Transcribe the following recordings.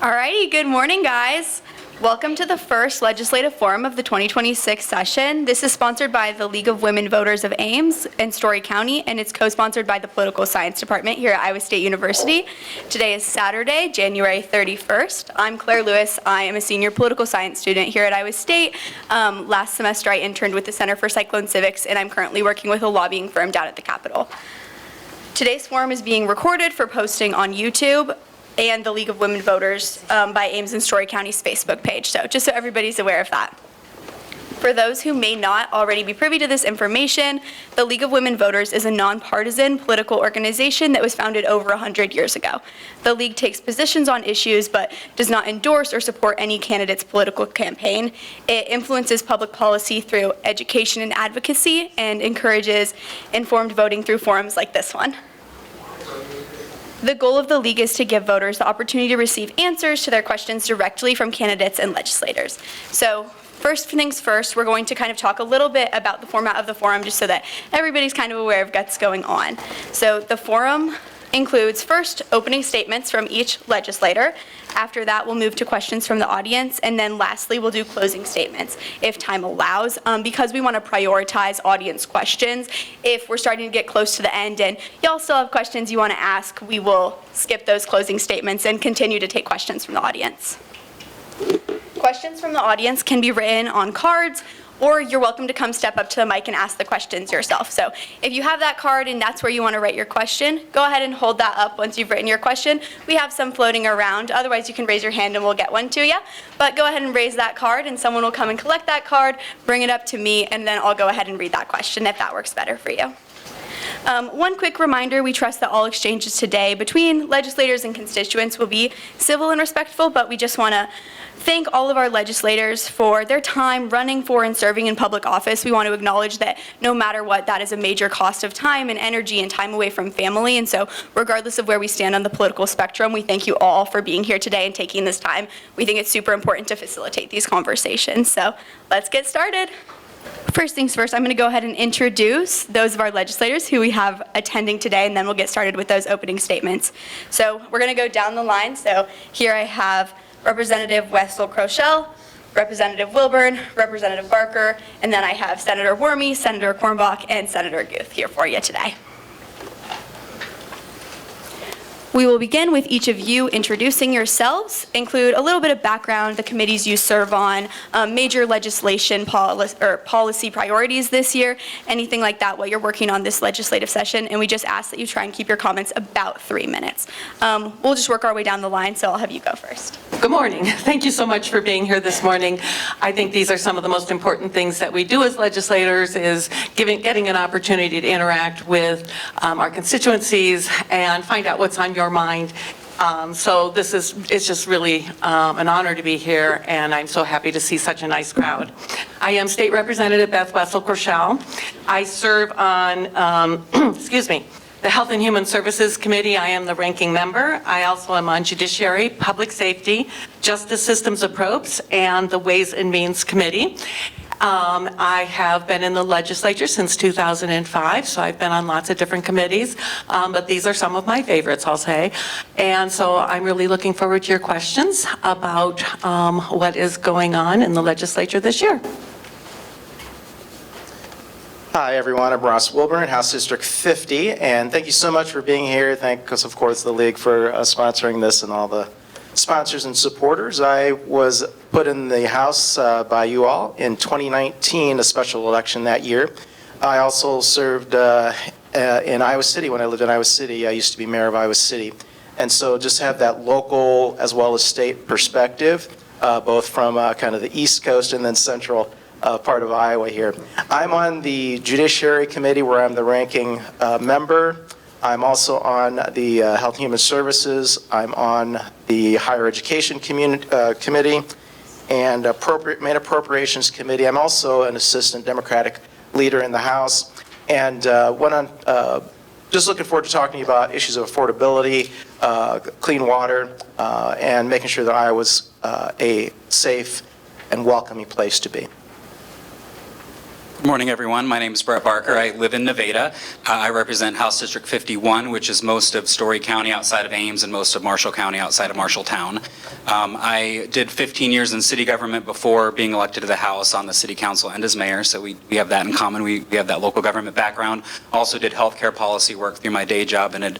Alrighty, good morning, guys. Welcome to the first Legislative Forum of the 2026 session. This is sponsored by the League of Women Voters of Ames and Story County, and it's co-sponsored by the Political Science Department here at Iowa State University. Today is Saturday, January 31st. I'm Claire Lewis. I am a senior political science student here at Iowa State. Last semester, I interned with the Center for Cyclone Civics, and I'm currently working with a lobbying firm down at the Capitol. Today's forum is being recorded for posting on YouTube and the League of Women Voters by Ames and Story County's Facebook page. So just so everybody's aware of that. For those who may not already be privy to this information, the League of Women Voters is a nonpartisan political organization that was founded over 100 years ago. The League takes positions on issues but does not endorse or support any candidate's political campaign. It influences public policy through education and advocacy and encourages informed voting through forums like this one. The goal of the League is to give voters the opportunity to receive answers to their questions directly from candidates and legislators. So first things first, we're going to kind of talk a little bit about the format of the forum just so that everybody's kind of aware of what's going on. So the forum includes first opening statements from each legislator. After that, we'll move to questions from the audience, and then lastly, we'll do closing statements if time allows. Because we want to prioritize audience questions, if we're starting to get close to the end and y'all still have questions you want to ask, we will skip those closing statements and continue to take questions from the audience. Questions from the audience can be written on cards, or you're welcome to come step up to the mic and ask the questions yourself. So if you have that card and that's where you want to write your question, go ahead and hold that up once you've written your question. We have some floating around. Otherwise, you can raise your hand and we'll get one to you. But go ahead and raise that card and someone will come and collect that card, bring it up to me, and then I'll go ahead and read that question if that works better for you. One quick reminder, we trust that all exchanges today between legislators and constituents will be civil and respectful, but we just want to thank all of our legislators for their time running for and serving in public office. We want to acknowledge that no matter what, that is a major cost of time and energy and time away from family. And so regardless of where we stand on the political spectrum, we thank you all for being here today and taking this time. We think it's super important to facilitate these conversations. So let's get started. First things first, I'm going to go ahead and introduce those of our legislators who we have attending today, and then we'll get started with those opening statements. So we're going to go down the line. So here I have Representative Wessel-Kroeschell, Representative Wilburn, Representative Barker, and then I have Senator Warme, Senator Quirmbach, and Senator Guth here for you today. We will begin with each of you introducing yourselves, include a little bit of background, the committees you serve on, major legislation policy priorities this year, anything like that, what you're working on this legislative session, and we just ask that you try and keep your comments about 3 minutes. We'll just work our way down the line, so I'll have you go first. Good morning. Thank you so much for being here this morning. I think these are some of the most important things that we do as legislators is getting an opportunity to interact with our constituencies and find out what's on your mind. So it's just really an honor to be here, and I'm so happy to see such a nice crowd. I am State Representative Beth Wessel-Kroeschell. I serve on, the Health and Human Services Committee. I am the ranking member. I also am on Judiciary, Public Safety, Justice Systems Approach, and the Ways and Means Committee. I have been in the legislature since 2005, so I've been on lots of different committees, but these are some of my favorites, I'll say. And so I'm really looking forward to your questions about what is going on in the legislature this year. Hi everyone, I'm Ross Wilburn, House District 50, and thank you so much for being here. Thanks, of course, the League for sponsoring this and all the sponsors and supporters. I was put in the House by you all in 2019, a special election that year. I also served in Iowa City when I lived in Iowa City. I used to be mayor of Iowa City. And so just have that local as well as state perspective, both from kind of the East Coast and then central part of Iowa here. I'm on the Judiciary Committee where I'm the ranking member. I'm also on the Health and Human Services. I'm on the Higher Education Committee and Main Appropriations Committee. I'm also an Assistant Democratic Leader in the House. And just looking forward to talking about issues of affordability, clean water, and making sure that Iowa's a safe and welcoming place to be. Good morning, everyone. My name is Brett Barker. I live in Nevada. I represent House District 51, which is most of Story County outside of Ames and most of Marshall County outside of Marshalltown. I did 15 years in city government before being elected to the House on the city council and as mayor, so we have that in common. We have that local government background. Also did healthcare policy work through my day job and had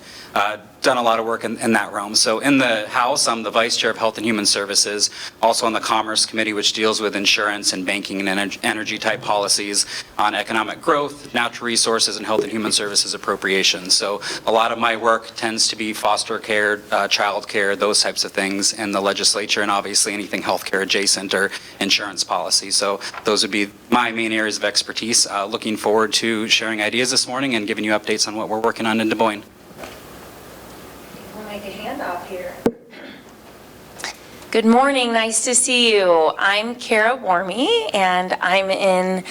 done a lot of work in that realm. So in the House, I'm the Vice Chair of Health and Human Services, also on the Commerce Committee, which deals with insurance and banking and energy type policies on economic growth, natural resources, and health and human services appropriations. So a lot of my work tends to be foster care, child care, those types of things in the legislature, and obviously anything healthcare adjacent or insurance policy. So those would be my main areas of expertise. Looking forward to sharing ideas this morning and giving you updates on what we're working on in Des Moines. We'll make a handoff here. Good morning, nice to see you. I'm Warme, and I'm in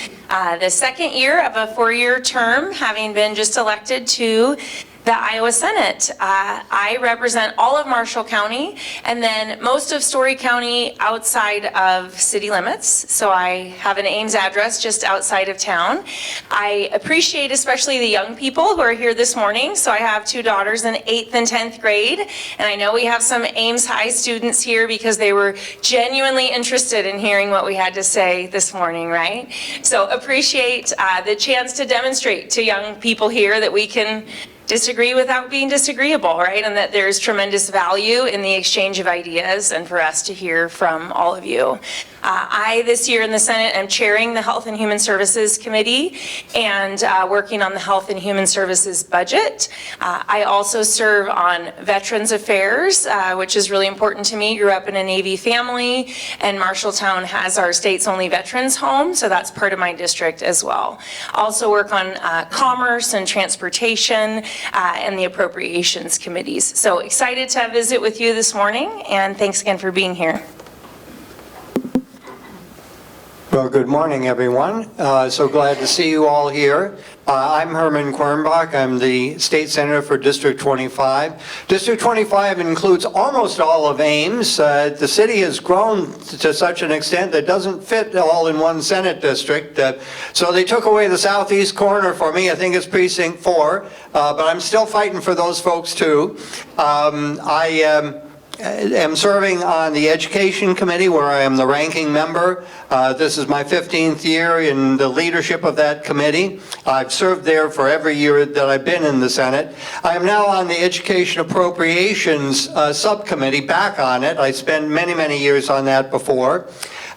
the second year of a 4-year term, having been just elected to the Iowa Senate. I represent all of Marshall County and then most of Story County outside of city limits. So I have an Ames address just outside of town. I appreciate especially the young people who are here this morning. So I have 2 daughters in 8th and 10th grade. And I know we have some Ames High students here because they were genuinely interested in hearing what we had to say this morning, right? So appreciate the chance to demonstrate to young people here that we can disagree without being disagreeable, right? And that there's tremendous value in the exchange of ideas and for us to hear from all of you. I, this year in the Senate, am chairing the Health and Human Services Committee and working on the Health and Human Services budget. I also serve on Veterans Affairs, which is really important to me. Grew up in a Navy family, and Marshalltown has our state's only veterans home, so that's part of my district as well. Also work on commerce and transportation and the appropriations committees. So excited to visit with you this morning, and thanks again for being here. Well, good morning, everyone. So glad to see you all here. I'm Herman Quirmbach. I'm the state senator for District 25. District 25 includes almost all of Ames. The city has grown to such an extent that it doesn't fit all in one Senate district. So they took away the southeast corner for me. I think it's precinct 4, but I'm still fighting for those folks too. I am serving on the Education Committee, where I am the ranking member. This is my 15th year in the leadership of that committee. I've served there for every year that I've been in the Senate. I am now on the Education Appropriations Subcommittee, back on it. I spent many, many years on that before.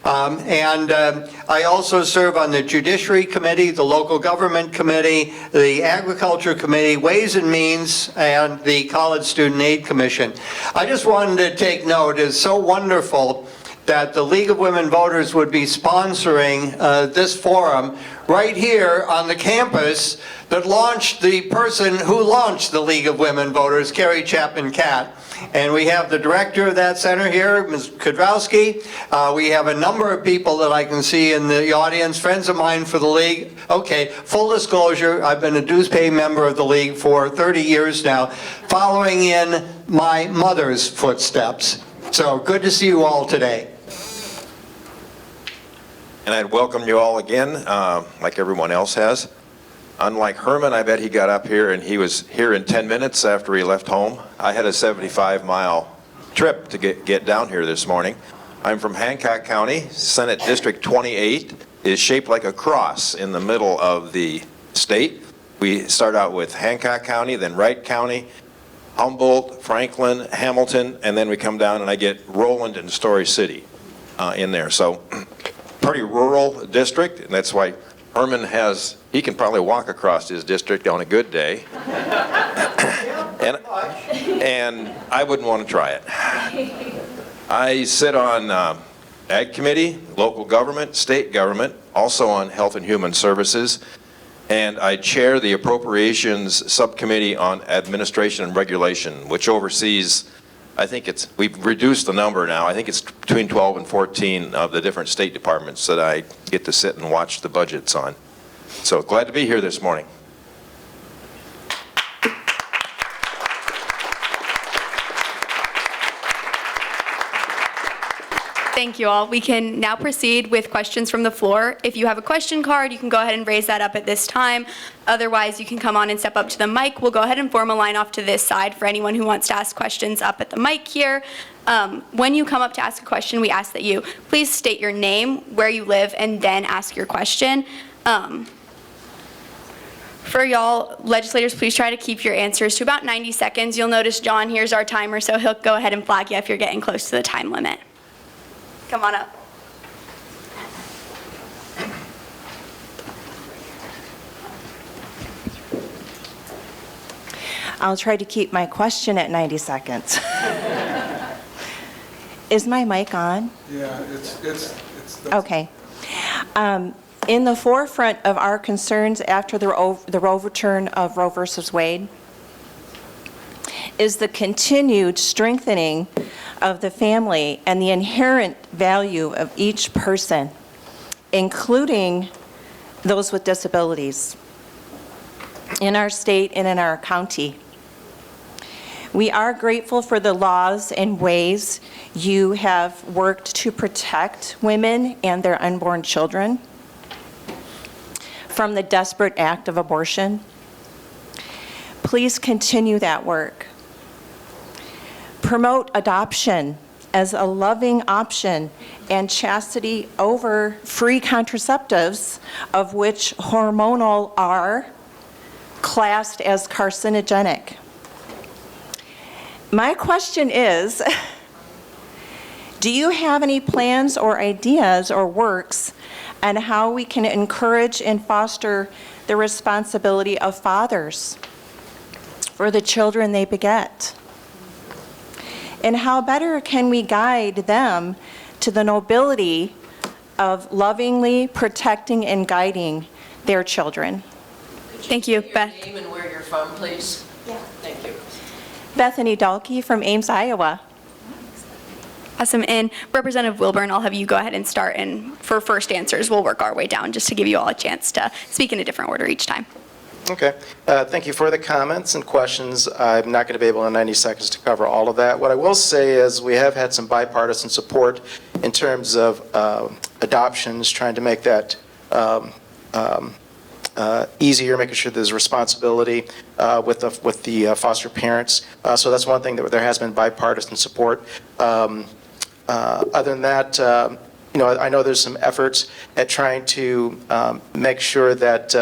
I also serve on the Judiciary Committee, the Local Government Committee, the Agriculture Committee, Ways and Means, and the College Student Aid Commission. I just wanted to take note, it's so wonderful that the League of Women Voters would be sponsoring this forum right here on the campus that launched the person who launched the League of Women Voters, Carrie Chapman-Catt. And we have the director of that center here, Ms. Kudrowski. We have a number of people that I can see in the audience, friends of mine for the League. Okay, full disclosure, I've been a dues-paying member of the League for 30 years now, following in my mother's footsteps. So good to see you all today. And I'd welcome you all again, like everyone else has. Unlike Herman, I bet he got up here and he was here in 10 minutes after he left home. I had a 75-mile trip to get down here this morning. I'm from Hancock County. Senate District 28 is shaped like a cross in the middle of the state. We start out with Hancock County, then Wright County, Humboldt, Franklin, Hamilton, and then we come down and I get Roland and Story City in there. So pretty rural district, and that's why Herman he can probably walk across his district on a good day. and I wouldn't want to try it. I sit on Ag Committee, local government, state government, also on Health and Human Services, and I chair the Appropriations Subcommittee on Administration and Regulation, which oversees, we've reduced the number now. I think it's between 12 and 14 of the different state departments that I get to sit and watch the budgets on. So glad to be here this morning. Thank you all. We can now proceed with questions from the floor. If you have a question card, you can go ahead and raise that up at this time. Otherwise, you can come on and step up to the mic. We'll go ahead and form a line off to this side for anyone who wants to ask questions up at the mic here. When you come up to ask a question, we ask that you please state your name, where you live, and then ask your question. For y'all legislators, please try to keep your answers to about 90 seconds. You'll notice John here's our timer, so he'll go ahead and flag you if you're getting close to the time limit. Come on up. I'll try to keep my question at 90 seconds. Is my mic on? Yeah, it's. Okay. In the forefront of our concerns after the overturn of Roe versus Wade is the continued strengthening of the family and the inherent value of each person, including those with disabilities, in our state and in our county. We are grateful for the laws and ways you have worked to protect women and their unborn children from the desperate act of abortion. Please continue that work. Promote adoption as a loving option and chastity over free contraceptives, of which hormonal are classed as carcinogenic. My question is, do you have any plans or ideas or works on how we can encourage and foster the responsibility of fathers for the children they beget? And how better can we guide them to the nobility of lovingly protecting and guiding their children? Thank you, Beth. Your name and where you're from, please. Yeah. Thank you. Bethany Dahlke from Ames, Iowa. Awesome. And Representative Wilburn, I'll have you go ahead and start. And for first answers, we'll work our way down just to give you all a chance to speak in a different order each time. Okay. Thank you for the comments and questions. I'm not going to be able in 90 seconds to cover all of that. What I will say is we have had some bipartisan support in terms of adoptions, trying to make that easier, making sure there's responsibility with the foster parents. So that's one thing that there has been bipartisan support. Other than that, I know there's some efforts at trying to make sure that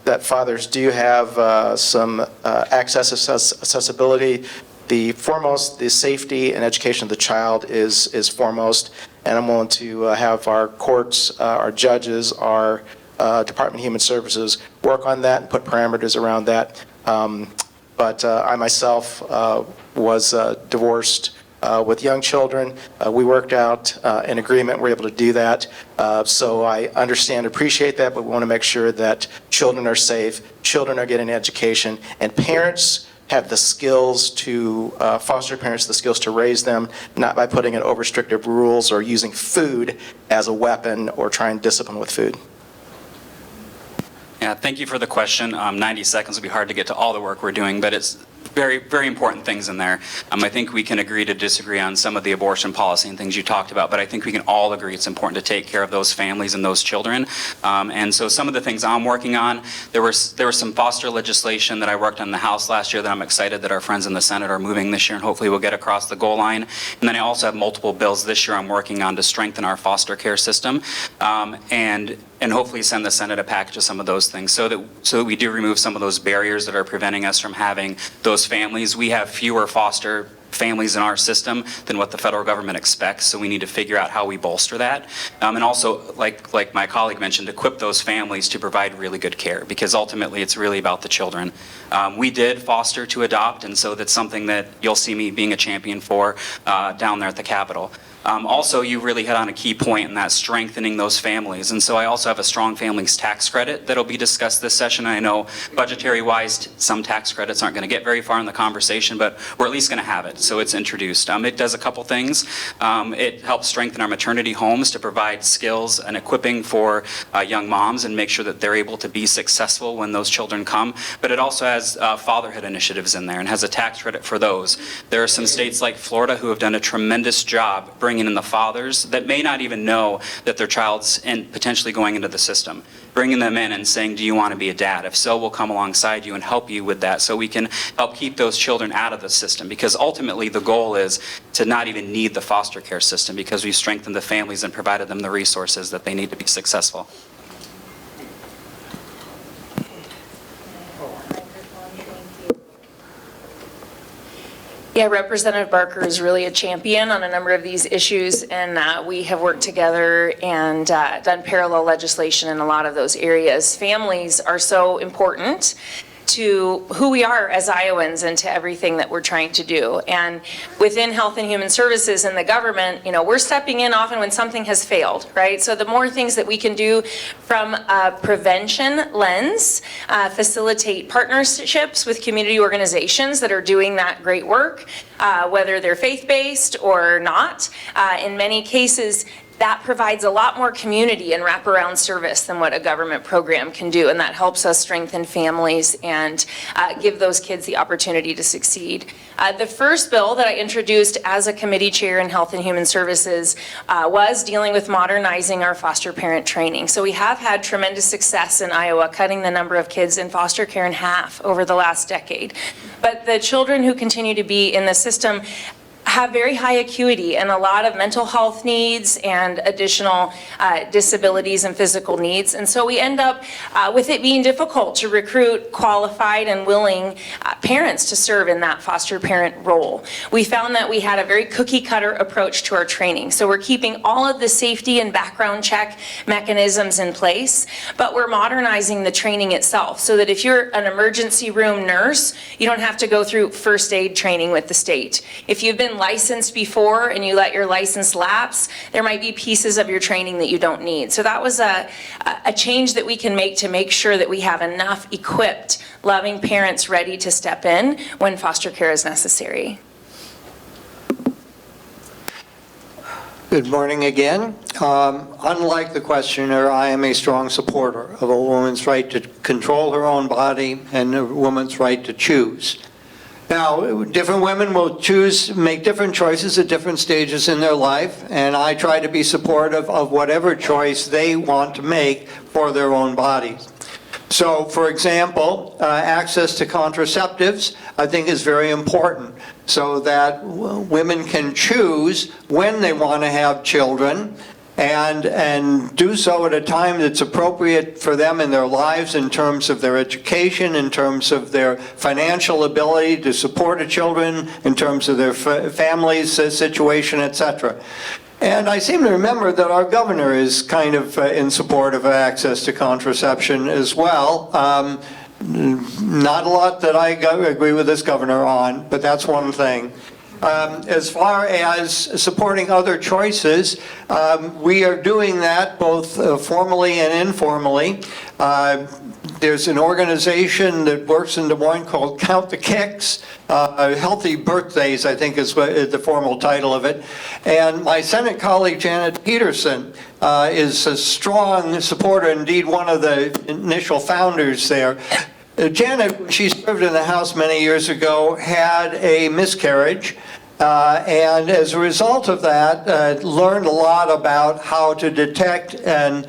that fathers do have some accessibility. The safety and education of the child is foremost, and I'm willing to have our courts, our judges, our Department of Human Services work on that and put parameters around that. But I myself was divorced with young children. We worked out an agreement. We're able to do that. So I understand, appreciate that, but we want to make sure that children are safe, children are getting education, and parents have the skills to, foster parents, the skills to raise them, not by putting in over-restrictive rules or using food as a weapon or trying to discipline with food. Yeah, thank you for the question. 90 seconds would be hard to get to all the work we're doing, but it's very, very important things in there. I think we can agree to disagree on some of the abortion policy and things you talked about, but I think we can all agree it's important to take care of those families and those children. And so some of the things I'm working on, there was some foster legislation that I worked on in the House last year that I'm excited that our friends in the Senate are moving this year, and hopefully we'll get across the goal line. And then I also have multiple bills this year I'm working on to strengthen our foster care system, and hopefully send the Senate a package of some of those things so that we do remove some of those barriers that are preventing us from having those families. We have fewer foster families in our system than what the federal government expects, so we need to figure out how we bolster that. And also, like my colleague mentioned, equip those families to provide really good care, because ultimately it's really about the children. We did foster to adopt, and so that's something that you'll see me being a champion for down there at the Capitol. Also, you really hit on a key point in that strengthening those families. And so I also have a strong families tax credit that'll be discussed this session. I know budgetary-wise, some tax credits aren't going to get very far in the conversation, but we're at least going to have it. So it's introduced. It does a couple things. It helps strengthen our maternity homes to provide skills and equipping for young moms and make sure that they're able to be successful when those children come. But it also has fatherhood initiatives in there and has a tax credit for those. There are some states like Florida who have done a tremendous job bringing in the fathers that may not even know that their child's potentially going into the system. Bringing them in and saying, do you want to be a dad? If so, we'll come alongside you and help you with that so we can help keep those children out of the system, because ultimately the goal is to not even need the foster care system, because we've strengthened the families and provided them the resources that they need to be successful. Yeah, Representative Barker is really a champion on a number of these issues, and we have worked together and done parallel legislation in a lot of those areas. Families are so important to who we are as Iowans and to everything that we're trying to do. And within Health and Human Services and the government, you know, we're stepping in often when something has failed, right? So the more things that we can do from a prevention lens, facilitate partnerships with community organizations that are doing that great work, whether they're faith-based or not. In many cases, that provides a lot more community and wraparound service than what a government program can do, and that helps us strengthen families and give those kids the opportunity to succeed. The first bill that I introduced as a committee chair in Health and Human Services was dealing with modernizing our foster parent training. So we have had tremendous success in Iowa, cutting the number of kids in foster care in half over the last decade. But the children who continue to be in the system have very high acuity and a lot of mental health needs and additional disabilities and physical needs. And so we end up with it being difficult to recruit qualified and willing parents to serve in that foster parent role. We found that we had a very cookie cutter approach to our training. So we're keeping all of the safety and background check mechanisms in place, but we're modernizing the training itself so that if you're an emergency room nurse, you don't have to go through first aid training with the state. If you've been licensed before and you let your license lapse, there might be pieces of your training that you don't need. So that was a change that we can make to make sure that we have enough equipped, loving parents ready to step in when foster care is necessary. Good morning again. Unlike the questioner, I am a strong supporter of a woman's right to control her own body and a woman's right to choose. Now, different women will make different choices at different stages in their life, and I try to be supportive of whatever choice they want to make for their own bodies. So, for example, access to contraceptives, I think, is very important so that women can choose when they want to have children and do so at a time that's appropriate for them in their lives in terms of their education, in terms of their financial ability to support the children, in terms of their family's situation, etc. And I seem to remember that our governor is kind of in support of access to contraception as well. Not a lot that I agree with this governor on, but that's one thing. As far as supporting other choices, we are doing that both formally and informally. There's an organization that works in Des Moines called Count the Kicks. Healthy Birthdays, I think, is the formal title of it. And my Senate colleague, Janet Peterson, is a strong supporter, indeed one of the initial founders there. Janet, she served in the House many years ago, had a miscarriage, and as a result of that, learned a lot about how to detect and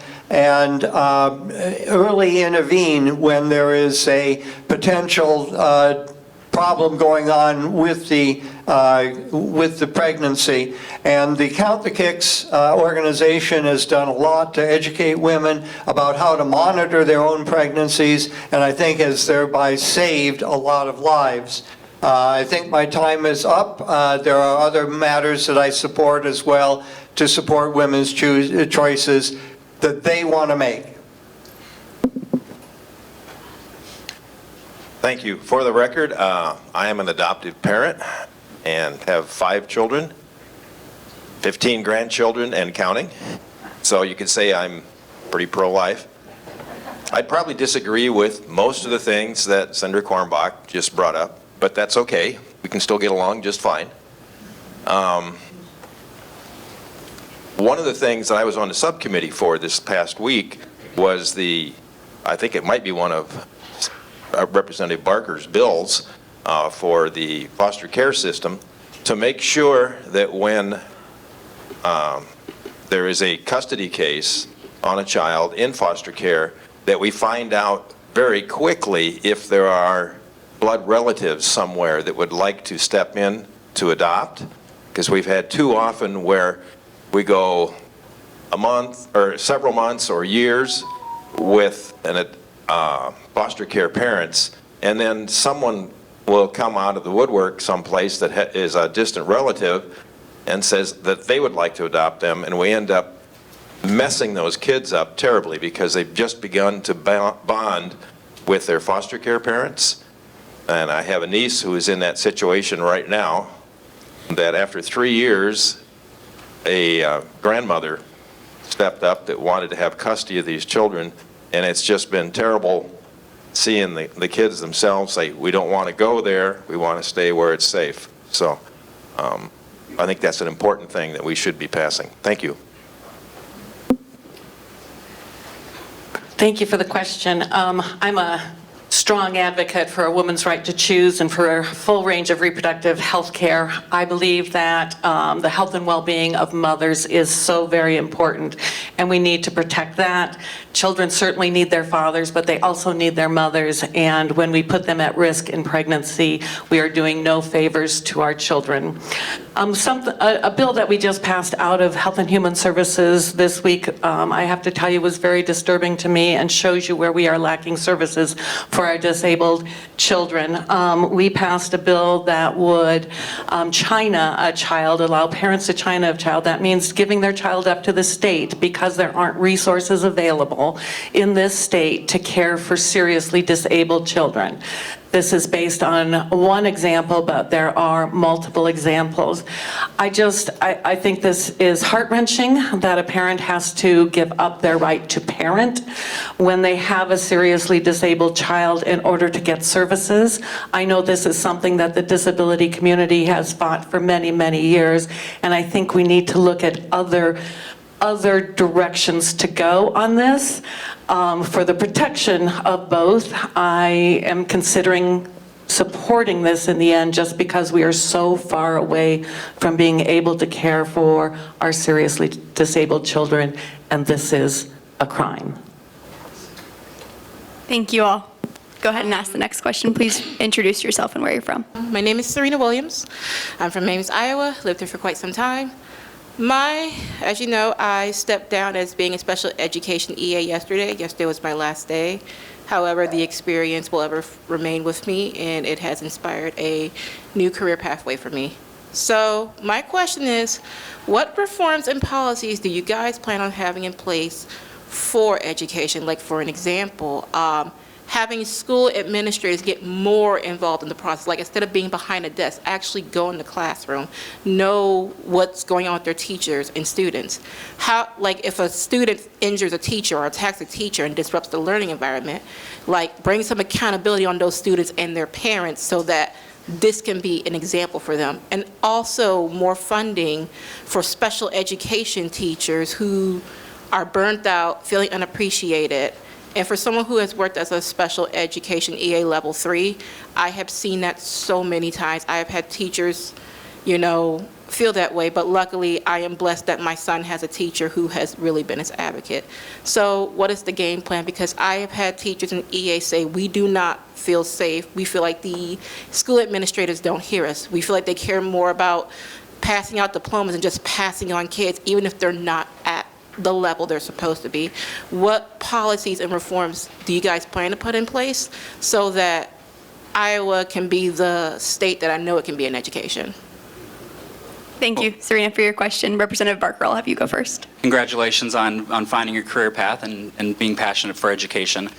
early intervene when there is a potential problem going on with the pregnancy. And the Count the Kicks organization has done a lot to educate women about how to monitor their own pregnancies, and I think has thereby saved a lot of lives. I think my time is up. There are other matters that I support as well to support women's choices that they want to make. Thank you. For the record, I am an adoptive parent and have 5 children, 15 grandchildren and counting. So you could say I'm pretty pro-life. I'd probably disagree with most of the things that Senator Quirmbach just brought up, but that's okay. We can still get along just fine. One of the things that I was on the subcommittee for this past week was I think it might be one of Representative Barker's bills for the foster care system to make sure that when there is a custody case on a child in foster care that we find out very quickly if there are blood relatives somewhere that would like to step in to adopt, because we've had too often where we go a month or several months or years with foster care parents, and then someone will come out of the woodwork someplace that is a distant relative and says that they would like to adopt them, and we end up messing those kids up terribly because they've just begun to bond with their foster care parents. And I have a niece who is in that situation right now, that after 3 years, a grandmother stepped up that wanted to have custody of these children, and it's just been terrible seeing the kids themselves say, we don't want to go there, we want to stay where it's safe. So I think that's an important thing that we should be passing. Thank you. Thank you for the question. I'm a strong advocate for a woman's right to choose and for a full range of reproductive health care. I believe that the health and well-being of mothers is so very important, and we need to protect that. Children certainly need their fathers, but they also need their mothers, and when we put them at risk in pregnancy, we are doing no favors to our children. A bill that we just passed out of Health and Human Services this week, I have to tell you, was very disturbing to me and shows you where we are lacking services for our disabled children. We passed a bill that would China a child, allow parents to China a child. That means giving their child up to the state because there aren't resources available in this state to care for seriously disabled children. This is based on one example, but there are multiple examples. I think this is heart-wrenching that a parent has to give up their right to parent when they have a seriously disabled child in order to get services. I know this is something that the disability community has fought for many, many years, and I think we need to look at other directions to go on this. For the protection of both, I am considering supporting this in the end just because we are so far away from being able to care for our seriously disabled children, and this is a crime. Thank you all. Go ahead and ask the next question. Please introduce yourself and where you're from. My name is Serena Williams. I'm from Ames, Iowa, lived here for quite some time. As you know, I stepped down as being a special education EA yesterday. Yesterday was my last day. However, the experience will ever remain with me, and it has inspired a new career pathway for me. So my question is, what reforms and policies do you guys plan on having in place for education? Like, for an example, having school administrators get more involved in the process. Like, instead of being behind a desk, actually go in the classroom, know what's going on with their teachers and students. Like, if a student injures a teacher or attacks a teacher and disrupts the learning environment, like, bring some accountability on those students and their parents so that this can be an example for them. And also more funding for special education teachers who are burnt out, feeling unappreciated. And for someone who has worked as a special education EA level 3, I have seen that so many times. I have had teachers, feel that way, but luckily I am blessed that my son has a teacher who has really been his advocate. So what is the game plan? Because I have had teachers in EA say, we do not feel safe. We feel like the school administrators don't hear us. We feel like they care more about passing out diplomas and just passing on kids, even if they're not at the level they're supposed to be. What policies and reforms do you guys plan to put in place so that Iowa can be the state that I know it can be in education? Thank you, Serena, for your question. Representative Barker, I'll have you go first. Congratulations on finding your career path and being passionate for education.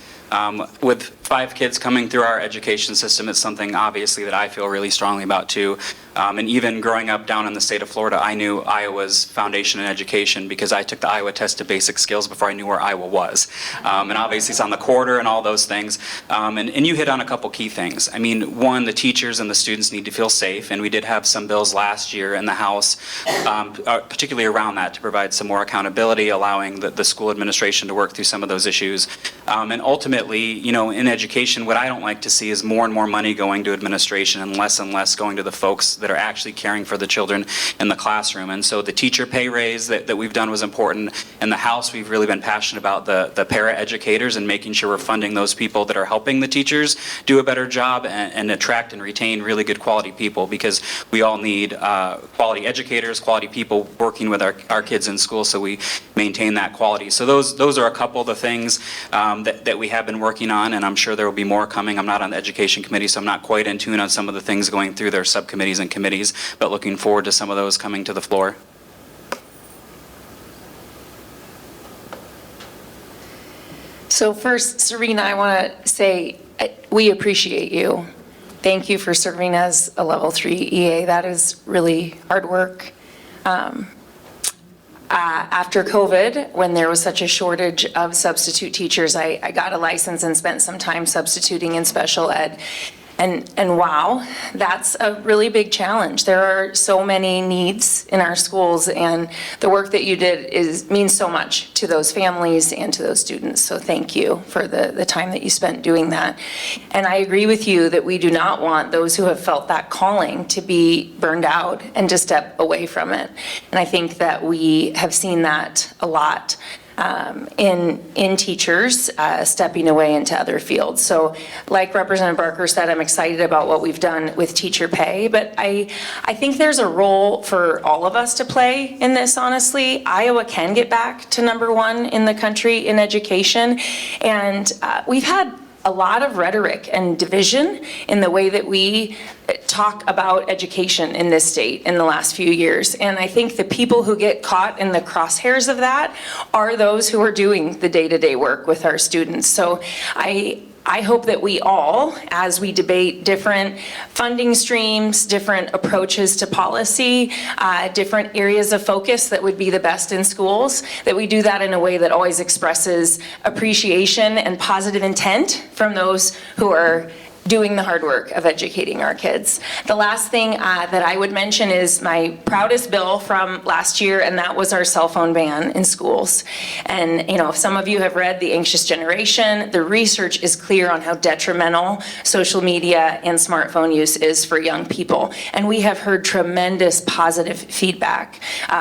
With 5 kids coming through our education system, it's something obviously that I feel really strongly about too. And even growing up down in the state of Florida, I knew Iowa's foundation in education because I took the Iowa test of basic skills before I knew where Iowa was. And obviously it's on the quarter and all those things. And you hit on a couple key things. I mean, one, the teachers and the students need to feel safe, and we did have some bills last year in the House, particularly around that, to provide some more accountability, allowing the school administration to work through some of those issues. And ultimately, ultimately, you know, in education, what I don't like to see is more and more money going to administration and less going to the folks that are actually caring for the children in the classroom. And so the teacher pay raise that we've done was important. In the House, we've really been passionate about the para-educators and making sure we're funding those people that are helping the teachers do a better job and attract and retain really good quality people, because we all need quality educators, quality people working with our kids in school, so we maintain that quality. So those are a couple of the things that we have been working on, and I'm sure there will be more coming. I'm not on the education committee, so I'm not quite in tune on some of the things going through their subcommittees and committees, but looking forward to some of those coming to the floor. So first, Serena, I want to say we appreciate you. Thank you for serving as a level 3 EA. That is really hard work. After COVID, when there was such a shortage of substitute teachers, I got a license and spent some time substituting in special ed. And wow, that's a really big challenge. There are so many needs in our schools, and the work that you did means so much to those families and to those students. So thank you for the time that you spent doing that. And I agree with you that we do not want those who have felt that calling to be burned out and to step away from it. And I think that we have seen that a lot. In teachers stepping away into other fields. So like Representative Barker said, I'm excited about what we've done with teacher pay, but I think there's a role for all of us to play in this, honestly. Iowa can get back to #1 in the country in education, and we've had a lot of rhetoric and division in the way that we talk about education in this state in the last few years. And I think the people who get caught in the crosshairs of that are those who are doing the day-to-day work with our students. So I hope that we all, as we debate different funding streams, different approaches to policy, different areas of focus that would be the best in schools, that we do that in a way that always expresses appreciation and positive intent from those who are doing the hard work of educating our kids. The last thing that I would mention is my proudest bill from last year, and that was our cell phone ban in schools. And you know, if some of you have read The Anxious Generation, the research is clear on how detrimental social media and smartphone use is for young people. And we have heard tremendous positive feedback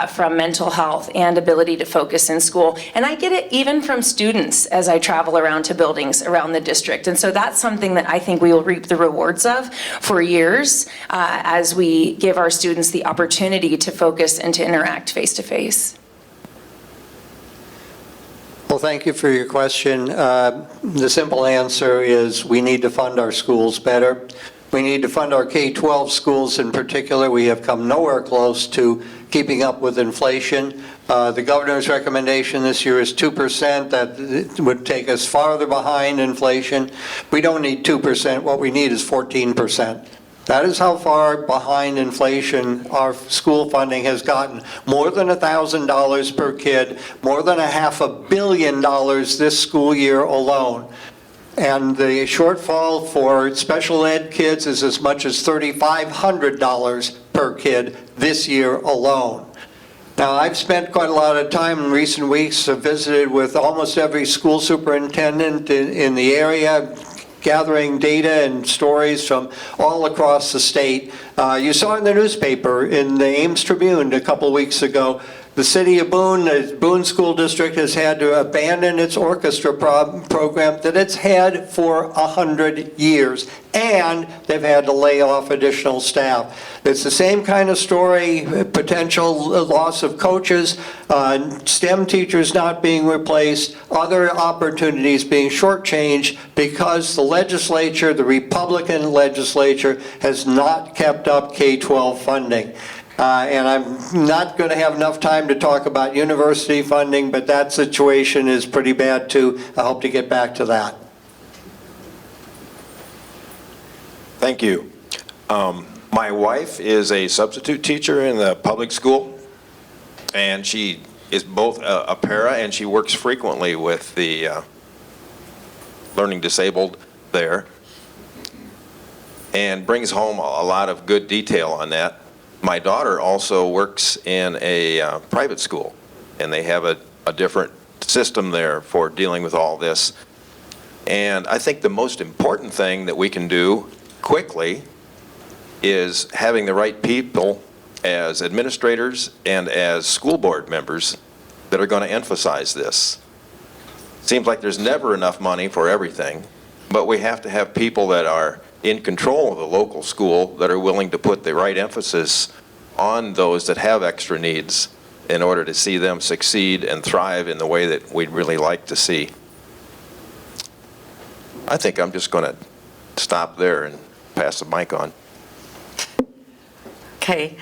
from mental health and ability to focus in school. And I get it even from students as I travel around to buildings around the district. And so that's something that I think we will reap the rewards of for years as we give our students the opportunity to focus and to interact face-to-face. Well, thank you for your question. The simple answer is we need to fund our schools better. We need to fund our K-12 schools in particular. We have come nowhere close to keeping up with inflation. The governor's recommendation this year is 2%. That would take us farther behind inflation. We don't need 2%. What we need is 14%. That is how far behind inflation our school funding has gotten. More than $1,000 per kid, more than $500 million this school year alone. And the shortfall for special ed kids is as much as $3,500 per kid this year alone. Now, I've spent quite a lot of time in recent weeks, visited with almost every school superintendent in the area, gathering data and stories from all across the state. You saw in the newspaper, in the Ames Tribune a couple weeks ago, the city of Boone, the Boone School District has had to abandon its orchestra program that it's had for 100 years, and they've had to lay off additional staff. It's the same kind of story, potential loss of coaches, STEM teachers not being replaced, other opportunities being shortchanged because the legislature, the Republican legislature, has not kept up K-12 funding. And I'm not going to have enough time to talk about university funding, but that situation is pretty bad too. I hope to get back to that. Thank you. My wife is a substitute teacher in the public school, and she is both a para and she works frequently with the learning disabled there and brings home a lot of good detail on that. My daughter also works in a private school, and they have a different system there for dealing with all this. And I think the most important thing that we can do quickly is having the right people as administrators and as school board members that are going to emphasize this. Seems like there's never enough money for everything, but we have to have people that are in control of the local school that are willing to put the right emphasis on those that have extra needs in order to see them succeed and thrive in the way that we'd really like to see. I think I'm just going to stop there and pass the mic on. Okay.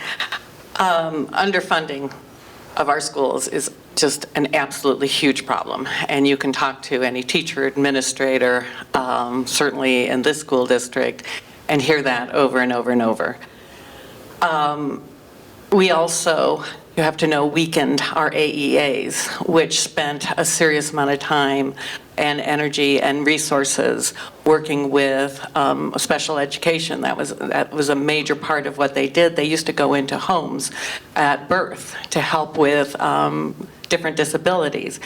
Underfunding of our schools is just an absolutely huge problem. And you can talk to any teacher, administrator, certainly in this school district, and hear that over and over and over. We also, you have to know, weakened our AEAs, which spent a serious amount of time and energy and resources working with special education. That was a major part of what they did. They used to go into homes at birth to help with different disabilities.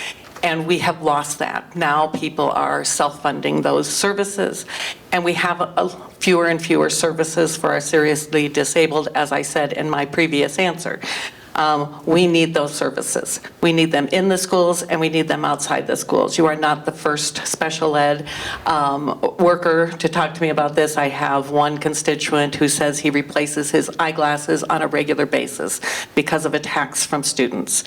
And we have lost that. Now people are self-funding those services, and we have fewer and fewer services for our seriously disabled, as I said in my previous answer. We need those services. We need them in the schools, and we need them outside the schools. You are not the first special ed worker to talk to me about this. I have one constituent who says he replaces his eyeglasses on a regular basis because of attacks from students.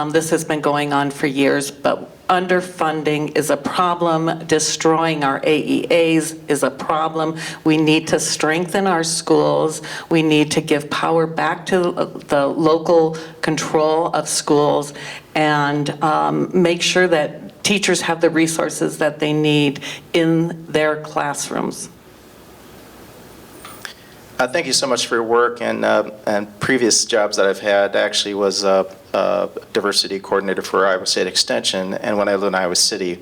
This has been going on for years, but underfunding is a problem. Destroying our AEAs is a problem. We need to strengthen our schools. We need to give power back to the local control of schools and make sure that teachers have the resources that they need in their classrooms. Thank you so much for your work, and previous jobs that I've had actually was diversity coordinator for Iowa State Extension, and when I lived in Iowa City,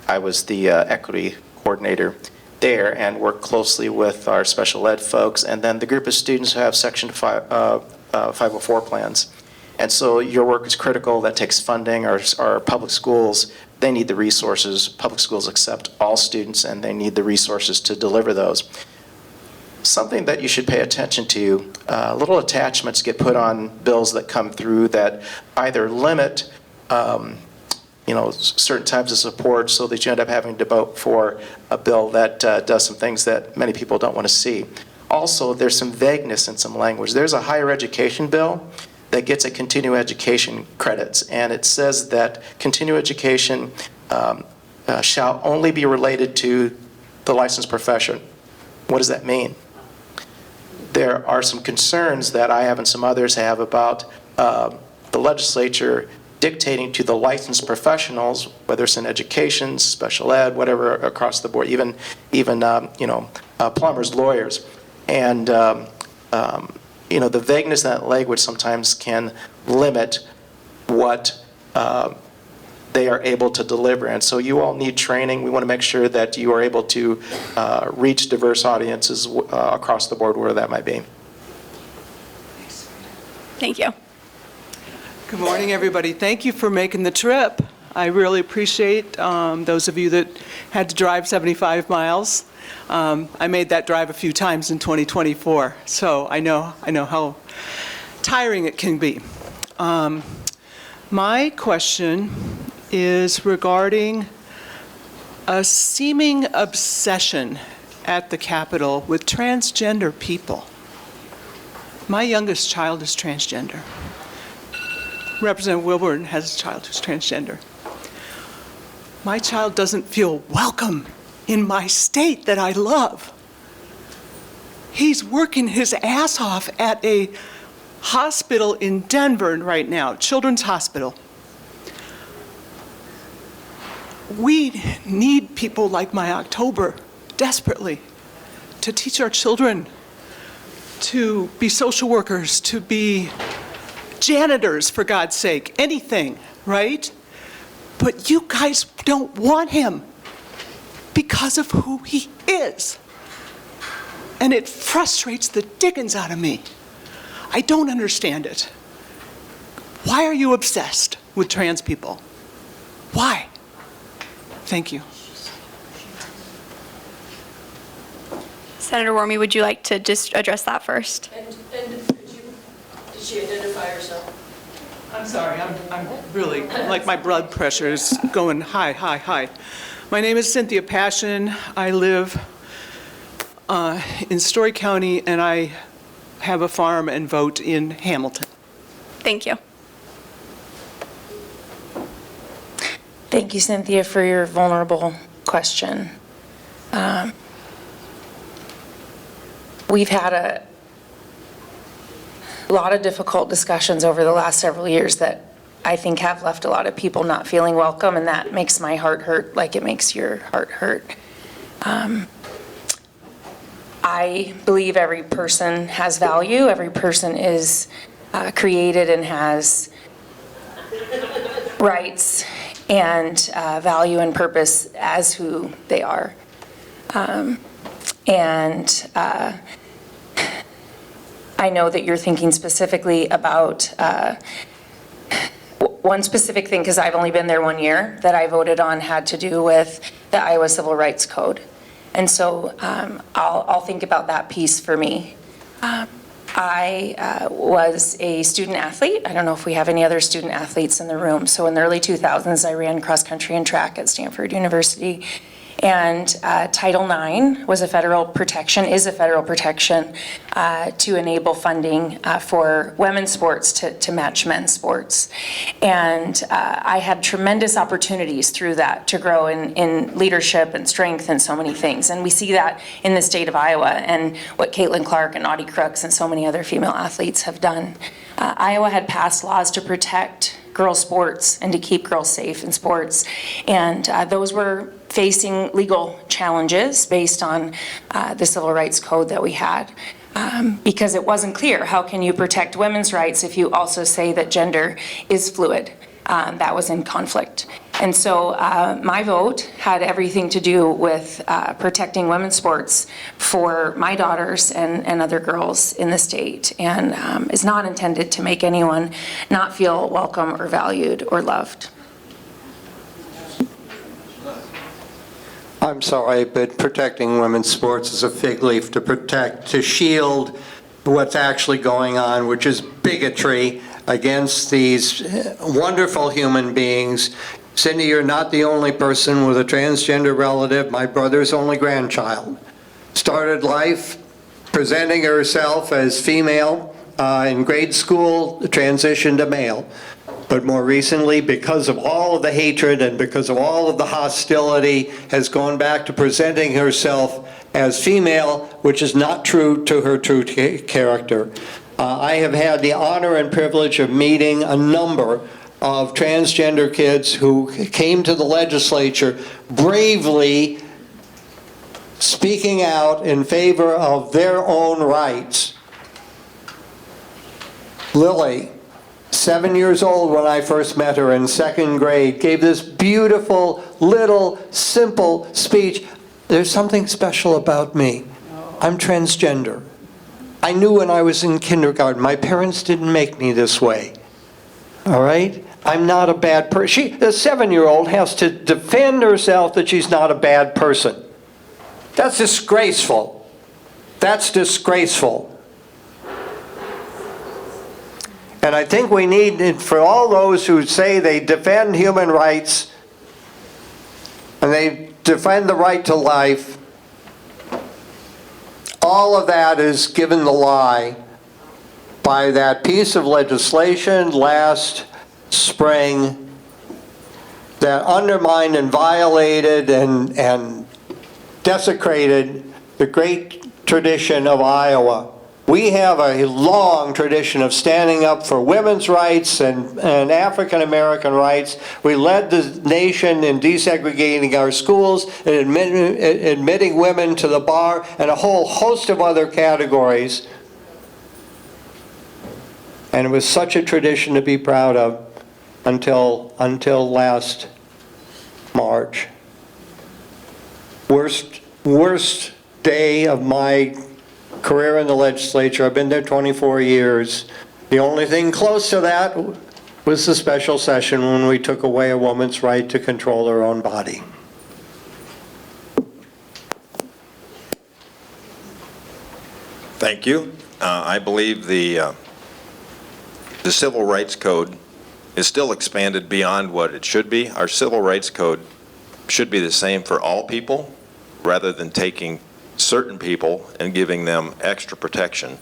I was the equity coordinator there and worked closely with our special ed folks and then the group of students who have Section 504 plans. And so your work is critical. That takes funding. Our public schools, they need the resources. Public schools accept all students, and they need the resources to deliver those. Something that you should pay attention to, little attachments get put on bills that come through that either limit certain types of support so that you end up having to vote for a bill that does some things that many people don't want to see. Also, there's some vagueness in some language. There's a higher education bill that gets at continuing education credits, and it says that continuing education shall only be related to the licensed profession. What does that mean? There are some concerns that I have and some others have about the legislature dictating to the licensed professionals, whether it's in education, special ed, whatever, across the board, even plumbers, lawyers, and the vagueness of that language sometimes can limit what they are able to deliver. And so you all need training. We want to make sure that you are able to reach diverse audiences across the board, where that might be. Thank you. Good morning, everybody. Thank you for making the trip. I really appreciate those of you that had to drive 75 miles. I made that drive a few times in 2024, so I know how tiring it can be. My question is regarding a seeming obsession at the Capitol with transgender people. My youngest child is transgender. Representative Wilburn has a child who's transgender. My child doesn't feel welcome in my state that I love. He's working his ass off at a hospital in Denver right now, Children's Hospital. We need people like my October desperately to teach our children to be social workers, to be janitors, for God's sake, anything, right? But you guys don't want him because of who he is. And it frustrates the dickens out of me. I don't understand it. Why are you obsessed with trans people? Why? Thank you. Senator Warme, would you like to just address that first? And did she identify herself? I'm sorry, I'm really, like my blood pressure is going high, high, high. My name is Cynthia Passion. I live in Story County, and I have a farm and vote in Hamilton. Thank you. Thank you, Cynthia, for your vulnerable question. We've had a lot of difficult discussions over the last several years that I think have left a lot of people not feeling welcome, and that makes my heart hurt like it makes your heart hurt. I believe every person has value. Every person is created and has rights and value and purpose as who they are. I know that you're thinking specifically about one specific thing, because I've only been there 1 year, that I voted on had to do with the Iowa Civil Rights Code. And so I'll think about that piece for me. I was a student athlete. I don't know if we have any other student athletes in the room. So in the early 2000s, I ran cross country and track at Stanford University. And Title IX was a federal protection, is a federal protection to enable funding for women's sports to match men's sports. And I had tremendous opportunities through that to grow in leadership and strength and so many things. And we see that in the state of Iowa and what Caitlin Clark and Audie Crooks and so many other female athletes have done. Iowa had passed laws to protect girls' sports and to keep girls safe in sports. And those were facing legal challenges based on the Civil Rights Code that we had. Because it wasn't clear, how can you protect women's rights if you also say that gender is fluid? That was in conflict. And so my vote had everything to do with protecting women's sports for my daughters and other girls in the state, and is not intended to make anyone not feel welcome or valued or loved. I'm sorry, but protecting women's sports is a fig leaf to protect, to shield what's actually going on, which is bigotry against these wonderful human beings. Cindy, you're not the only person with a transgender relative. My brother's only grandchild started life presenting herself as female in grade school, transitioned to male. But more recently, because of all of the hatred and because of all of the hostility, has gone back to presenting herself as female, which is not true to her true character. I have had the honor and privilege of meeting a number of transgender kids who came to the legislature bravely speaking out in favor of their own rights. Lily, 7 years old when I first met her in second grade, gave this beautiful, little, simple speech. There's something special about me. I'm transgender. I knew when I was in kindergarten, my parents didn't make me this way. All right? I'm not a bad person. The 7-year-old has to defend herself that she's not a bad person. That's disgraceful. That's disgraceful. And I think we need, for all those who say they defend human rights and they defend the right to life, all of that is given the lie by that piece of legislation last spring that undermined and violated and desecrated the great tradition of Iowa. We have a long tradition of standing up for women's rights and African American rights. We led the nation in desegregating our schools and admitting women to the bar and a whole host of other categories. And it was such a tradition to be proud of until last March. Worst day of my career in the legislature. I've been there 24 years. The only thing close to that was the special session when we took away a woman's right to control her own body. Thank you. I believe the Civil Rights Code is still expanded beyond what it should be. Our Civil Rights Code should be the same for all people, rather than taking certain people and giving them extra protection.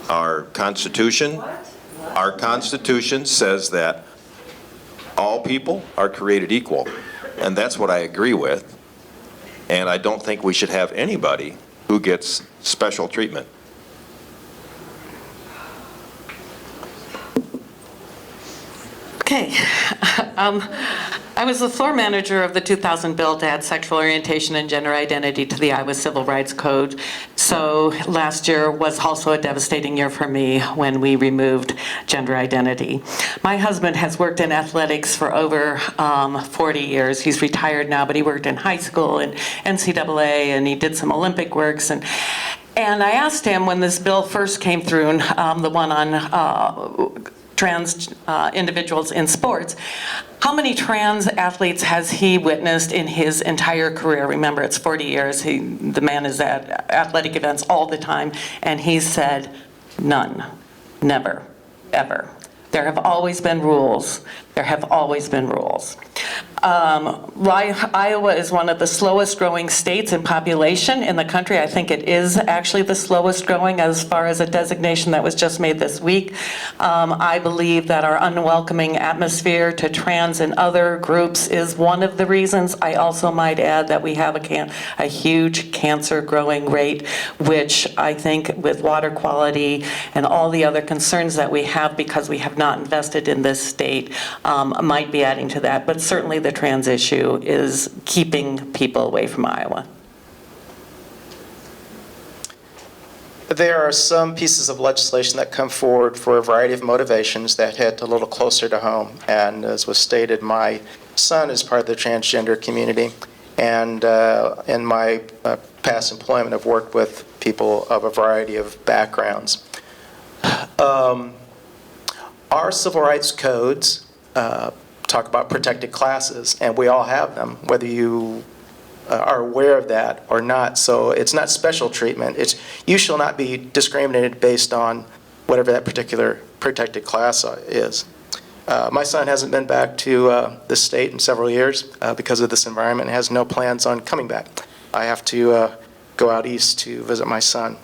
Our Constitution says that all people are created equal, and that's what I agree with. And I don't think we should have anybody who gets special treatment. Okay. I was the floor manager of the 2000 bill to add sexual orientation and gender identity to the Iowa Civil Rights Code. So last year was also a devastating year for me when we removed gender identity. My husband has worked in athletics for over 40 years. He's retired now, but he worked in high school and NCAA, and he did some Olympic works. And I asked him when this bill first came through, the one on trans individuals in sports, how many trans athletes has he witnessed in his entire career? Remember, it's 40 years. The man is at athletic events all the time, and he said, none, never, ever. There have always been rules. There have always been rules. Iowa is one of the slowest growing states in population in the country. I think it is actually the slowest growing as far as a designation that was just made this week. I believe that our unwelcoming atmosphere to trans and other groups is one of the reasons. I also might add that we have a huge cancer growing rate, which I think with water quality and all the other concerns that we have because we have not invested in this state might be adding to that. But certainly the trans issue is keeping people away from Iowa. There are some pieces of legislation that come forward for a variety of motivations that hit a little closer to home. And as was stated, my son is part of the transgender community. And in my past employment, I've worked with people of a variety of backgrounds. Our civil rights codes talk about protected classes, and we all have them, whether you are aware of that or not. So it's not special treatment. It's you shall not be discriminated based on whatever that particular protected class is. My son hasn't been back to this state in several years because of this environment and has no plans on coming back. I have to go out east to visit my son.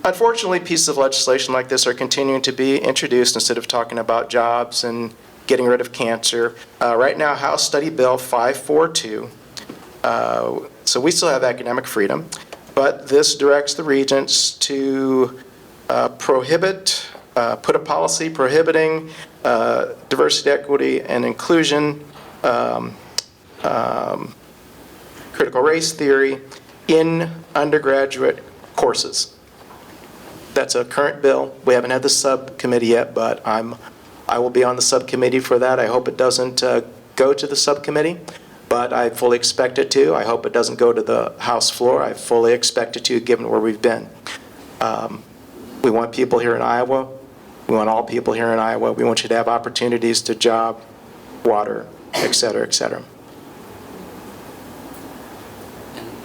Unfortunately, pieces of legislation like this are continuing to be introduced instead of talking about jobs and getting rid of cancer. Right now, House Study Bill 542, so we still have academic freedom, but this directs the regents to put a policy prohibiting diversity, equity, and inclusion, critical race theory in undergraduate courses. That's a current bill. We haven't had the subcommittee yet, but I will be on the subcommittee for that. I hope it doesn't go to the subcommittee, but I fully expect it to. I hope it doesn't go to the House floor. I fully expect it to, given where we've been. We want people here in Iowa. We want all people here in Iowa. We want you to have opportunities to job, water, et cetera, et cetera.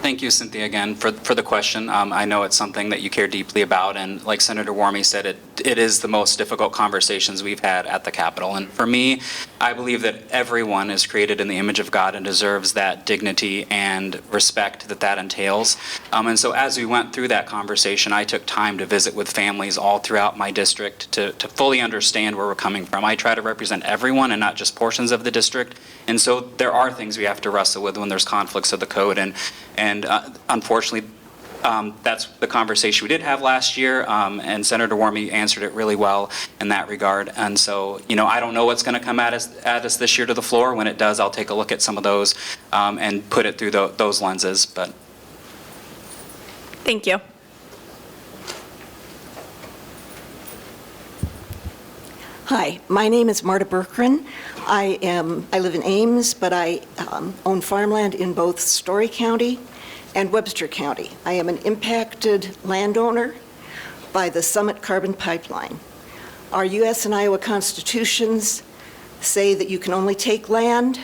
Thank you, Cynthia, again, for the question. I know it's something that you care deeply about, and like Senator Warme said, it is the most difficult conversations we've had at the Capitol. And for me, I believe that everyone is created in the image of God and deserves that dignity and respect that entails. And so as we went through that conversation, I took time to visit with families all throughout my district to fully understand where we're coming from. I try to represent everyone and not just portions of the district. And so there are things we have to wrestle with when there's conflicts of the code. And unfortunately, that's the conversation we did have last year, and Senator Warme answered it really well in that regard. And so, I don't know what's going to come at us this year to the floor. When it does, I'll take a look at some of those and put it through those lenses. But Thank you. Hi, my name is Marta Berkran. I live in Ames, but I own farmland in both Story County and Webster County. I am an impacted landowner by the Summit Carbon Pipeline. Our U.S. and Iowa constitutions say that you can only take land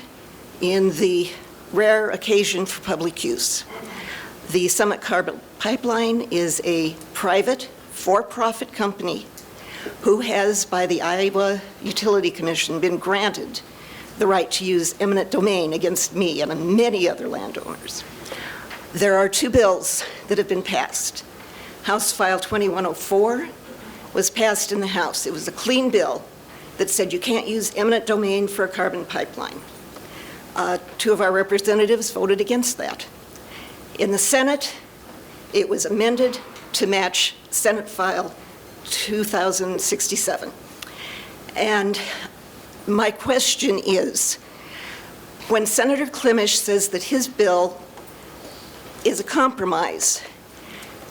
in the rare occasion for public use. The Summit Carbon Pipeline is a private, for-profit company who has, by the Iowa Utility Commission, been granted the right to use eminent domain against me and many other landowners. There are two bills that have been passed. House File 2104 was passed in the House. It was a clean bill that said you can't use eminent domain for a carbon pipeline. Two of our representatives voted against that. In the Senate, it was amended to match Senate File 2067. And my question is, when Senator Klimisch says that his bill is a compromise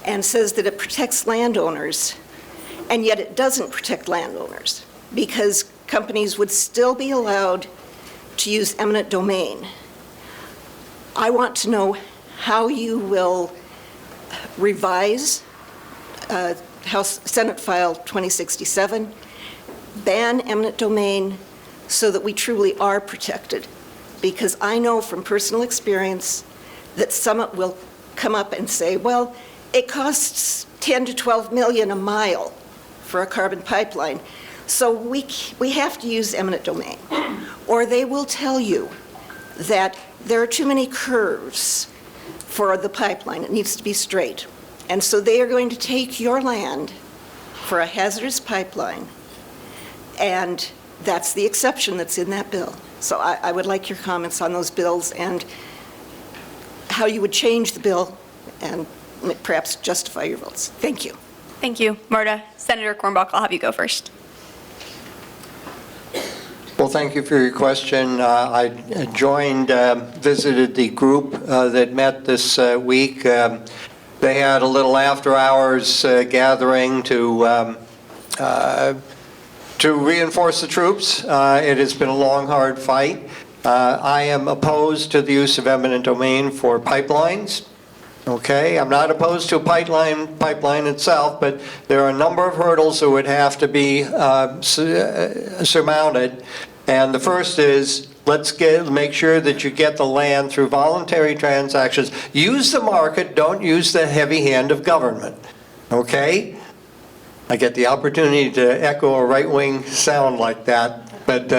and says that it protects landowners, and yet it doesn't protect landowners because companies would still be allowed to use eminent domain, I want to know how you will revise Senate File 2067, ban eminent domain so that we truly are protected. Because I know from personal experience that Summit will come up and say, well, it costs 10 to 12 million a mile for a carbon pipeline, so we have to use eminent domain. Or they will tell you that there are too many curves for the pipeline, it needs to be straight. And so they are going to take your land for a hazardous pipeline, and that's the exception that's in that bill. So I would like your comments on those bills and how you would change the bill and perhaps justify your votes. Thank you. Thank you, Marta. Senator Quirmbach, I'll have you go first. Well, thank you for your question. I visited the group that met this week. They had a little after-hours gathering to reinforce the troops. It has been a long, hard fight. I am opposed to the use of eminent domain for pipelines. Okay, I'm not opposed to a pipeline itself, but there are a number of hurdles that would have to be surmounted. And the first is, make sure that you get the land through voluntary transactions. Use the market, don't use the heavy hand of government. Okay? I get the opportunity to echo a right-wing sound like that. But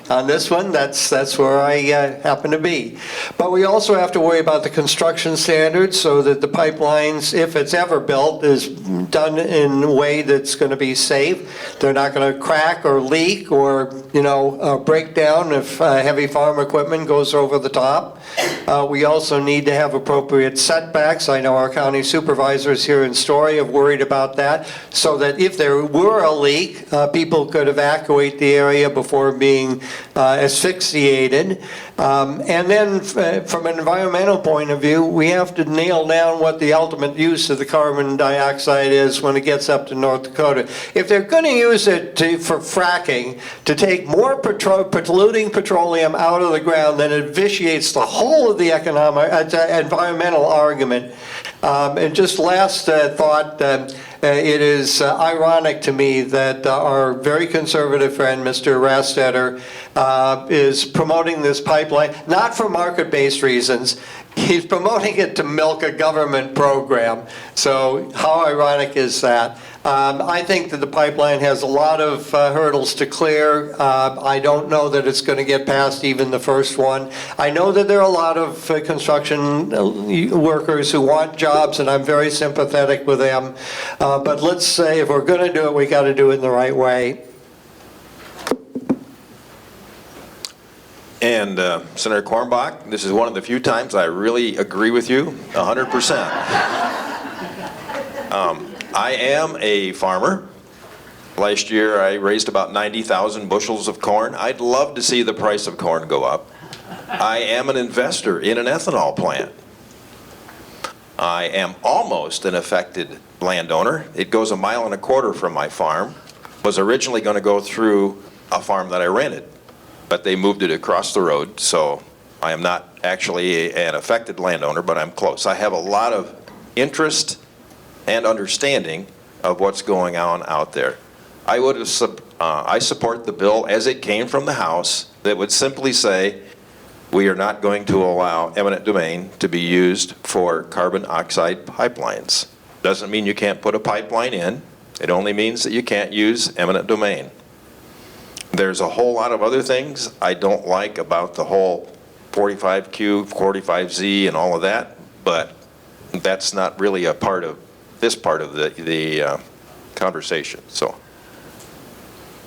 on this one, that's where I happen to be. But we also have to worry about the construction standards so that the pipelines, if it's ever built, is done in a way that's going to be safe. They're not going to crack or leak or, break down if heavy farm equipment goes over the top. We also need to have appropriate setbacks. I know our county supervisors here in Story have worried about that, so that if there were a leak, people could evacuate the area before being asphyxiated. And then from an environmental point of view, we have to nail down what the ultimate use of the carbon dioxide is when it gets up to North Dakota. If they're going to use it for fracking, to take more polluting petroleum out of the ground, then it vitiates the whole of the environmental argument. And just last thought, it is ironic to me that our very conservative friend, Mr. Rastetter, is promoting this pipeline, not for market-based reasons. He's promoting it to milk a government program. So how ironic is that? I think that the pipeline has a lot of hurdles to clear. I don't know that it's going to get past even the first one. I know that there are a lot of construction workers who want jobs, and I'm very sympathetic with them. But let's say if we're going to do it, we got to do it in the right way. And Senator Quirmbach, this is one of the few times I really agree with you 100%. I am a farmer. Last year I raised about 90,000 bushels of corn. I'd love to see the price of corn go up. I am an investor in an ethanol plant. I am almost an affected landowner. It goes 1.25 miles from my farm. Was originally going to go through a farm that I rented, but they moved it across the road, so I am not actually an affected landowner, but I'm close. I have a lot of interest and understanding of what's going on out there. I support the bill as it came from the House that would simply say, we are not going to allow eminent domain to be used for carbon oxide pipelines. Doesn't mean you can't put a pipeline in. It only means that you can't use eminent domain. There's a whole lot of other things I don't like about the whole 45Q, 45Z and all of that, but that's not really a part of this part of the conversation. So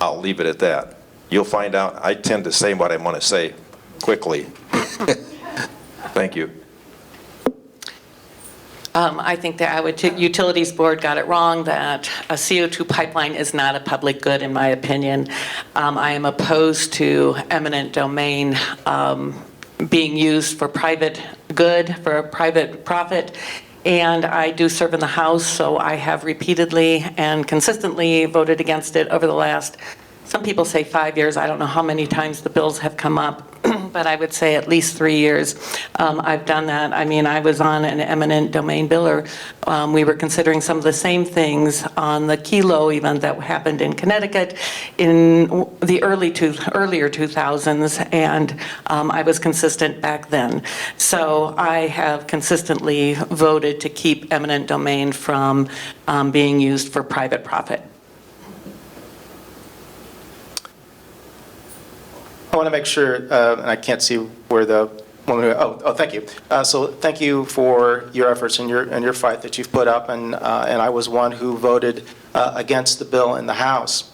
I'll leave it at that. You'll find out I tend to say what I want to say quickly. Thank you. I think the Iowa Utilities Board got it wrong that a CO2 pipeline is not a public good, in my opinion. I am opposed to eminent domain being used for private good, for a private profit. And I do serve in the House, so I have repeatedly and consistently voted against it over the last, some people say 5 years. I don't know how many times the bills have come up, but I would say at least 3 years. I've done that. I mean, I was on an eminent domain biller. We were considering some of the same things on the Kilo event that happened in Connecticut in the earlier 2000s, and I was consistent back then. So I have consistently voted to keep eminent domain from being used for private profit. I want to make sure, and I can't see where the woman, thank you. So thank you for your efforts and your fight that you've put up, and I was one who voted against the bill in the House.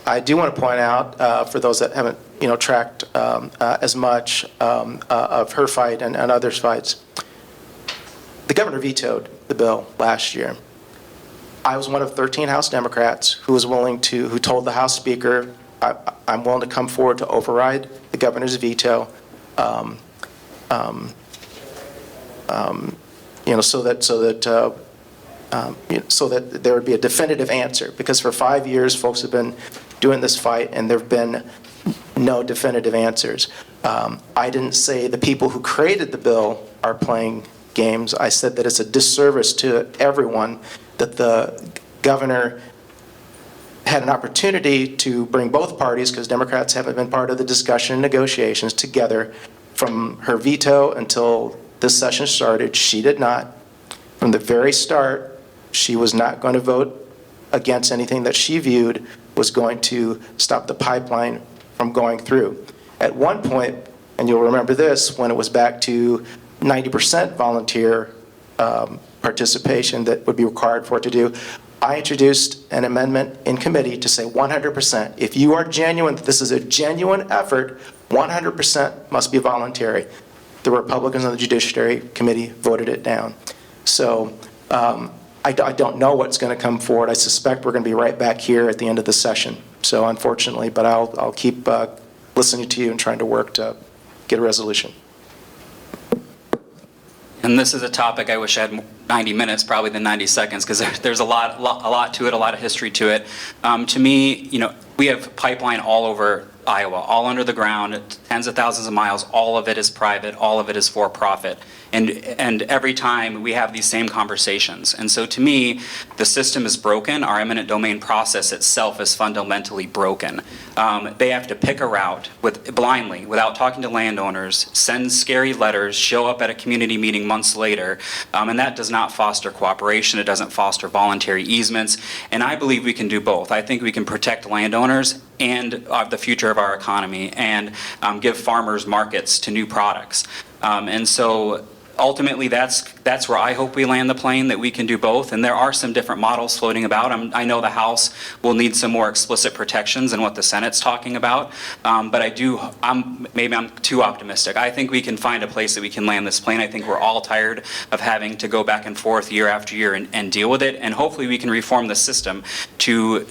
I do want to point out, for those that haven't, tracked as much of her fight and others' fights, the governor vetoed the bill last year. I was one of 13 House Democrats who told the House Speaker, I'm willing to come forward to override the governor's veto, so that there would be a definitive answer. Because for 5 years, folks have been doing this fight, and there have been no definitive answers. I didn't say the people who created the bill are playing games. I said that it's a disservice to everyone that the governor had an opportunity to bring both parties, because Democrats haven't been part of the discussion and negotiations, together from her veto until this session started. She did not. From the very start, she was not going to vote against anything that she viewed was going to stop the pipeline from going through. At one point, and you'll remember this, when it was back to 90% volunteer participation that would be required for it to do, I introduced an amendment in committee to say 100%. If you are genuine, this is a genuine effort, 100% must be voluntary. The Republicans on the Judiciary Committee voted it down. So I don't know what's going to come forward. I suspect we're going to be right back here at the end of the session. So unfortunately, but I'll keep listening to you and trying to work to get a resolution. And this is a topic I wish I had 90 minutes probably than 90 seconds, because there's a lot to it, a lot of history to it. To me, we have pipeline all over Iowa, all under the ground, tens of thousands of miles. All of it is private. All of it is for profit. And every time we have these same conversations. And so to me, the system is broken. Our eminent domain process itself is fundamentally broken. They have to pick a route blindly, without talking to landowners, send scary letters, show up at a community meeting months later, and that does not foster cooperation. It doesn't foster voluntary easements. And I believe we can do both. I think we can protect landowners and the future of our economy, and give farmers markets to new products. And so ultimately, that's where I hope we land the plane, that we can do both. And there are some different models floating about. I know the House will need some more explicit protections than what the Senate's talking about. But maybe I'm too optimistic. I think we can find a place that we can land this plane. I think we're all tired of having to go back and forth year after year and deal with it. And hopefully we can reform the system to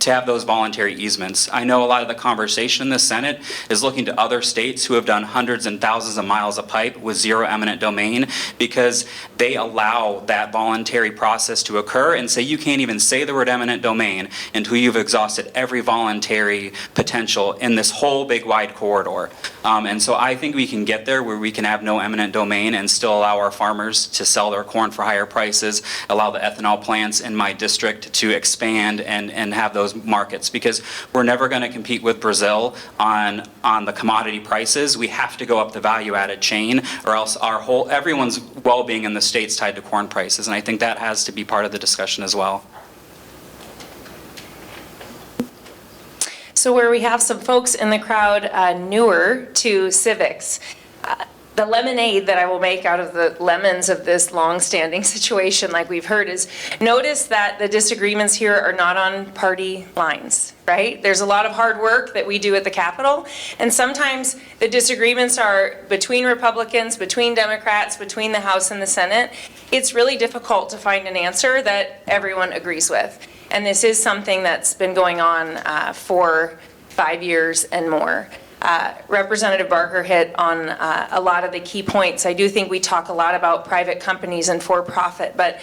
have those voluntary easements. I know a lot of the conversation in the Senate is looking to other states who have done hundreds and thousands of miles of pipe with zero eminent domain domain because they allow that voluntary process to occur and say you can't even say the word eminent domain until you've exhausted every voluntary potential in this whole big wide corridor. And so I think we can get there where we can have no eminent domain and still allow our farmers to sell their corn for higher prices, allow the ethanol plants in my district to expand and have those markets, because we're never going to compete with Brazil on the commodity prices. We have to go up the value-added chain, or else everyone's well-being in the state's tied to corn prices, and I think that has to be part of the discussion as well. So where we have some folks in the crowd newer to civics, the lemonade that I will make out of the lemons of this long-standing situation, like we've heard, is notice that the disagreements here are not on party lines, right? There's a lot of hard work that we do at the Capitol, and sometimes the disagreements are between Republicans, between Democrats, between the House and the Senate. It's really difficult to find an answer that everyone agrees with. And this is something that's been going on for 5 years and more. Representative Barker hit on a lot of the key points. I do think we talk a lot about private companies and for-profit, but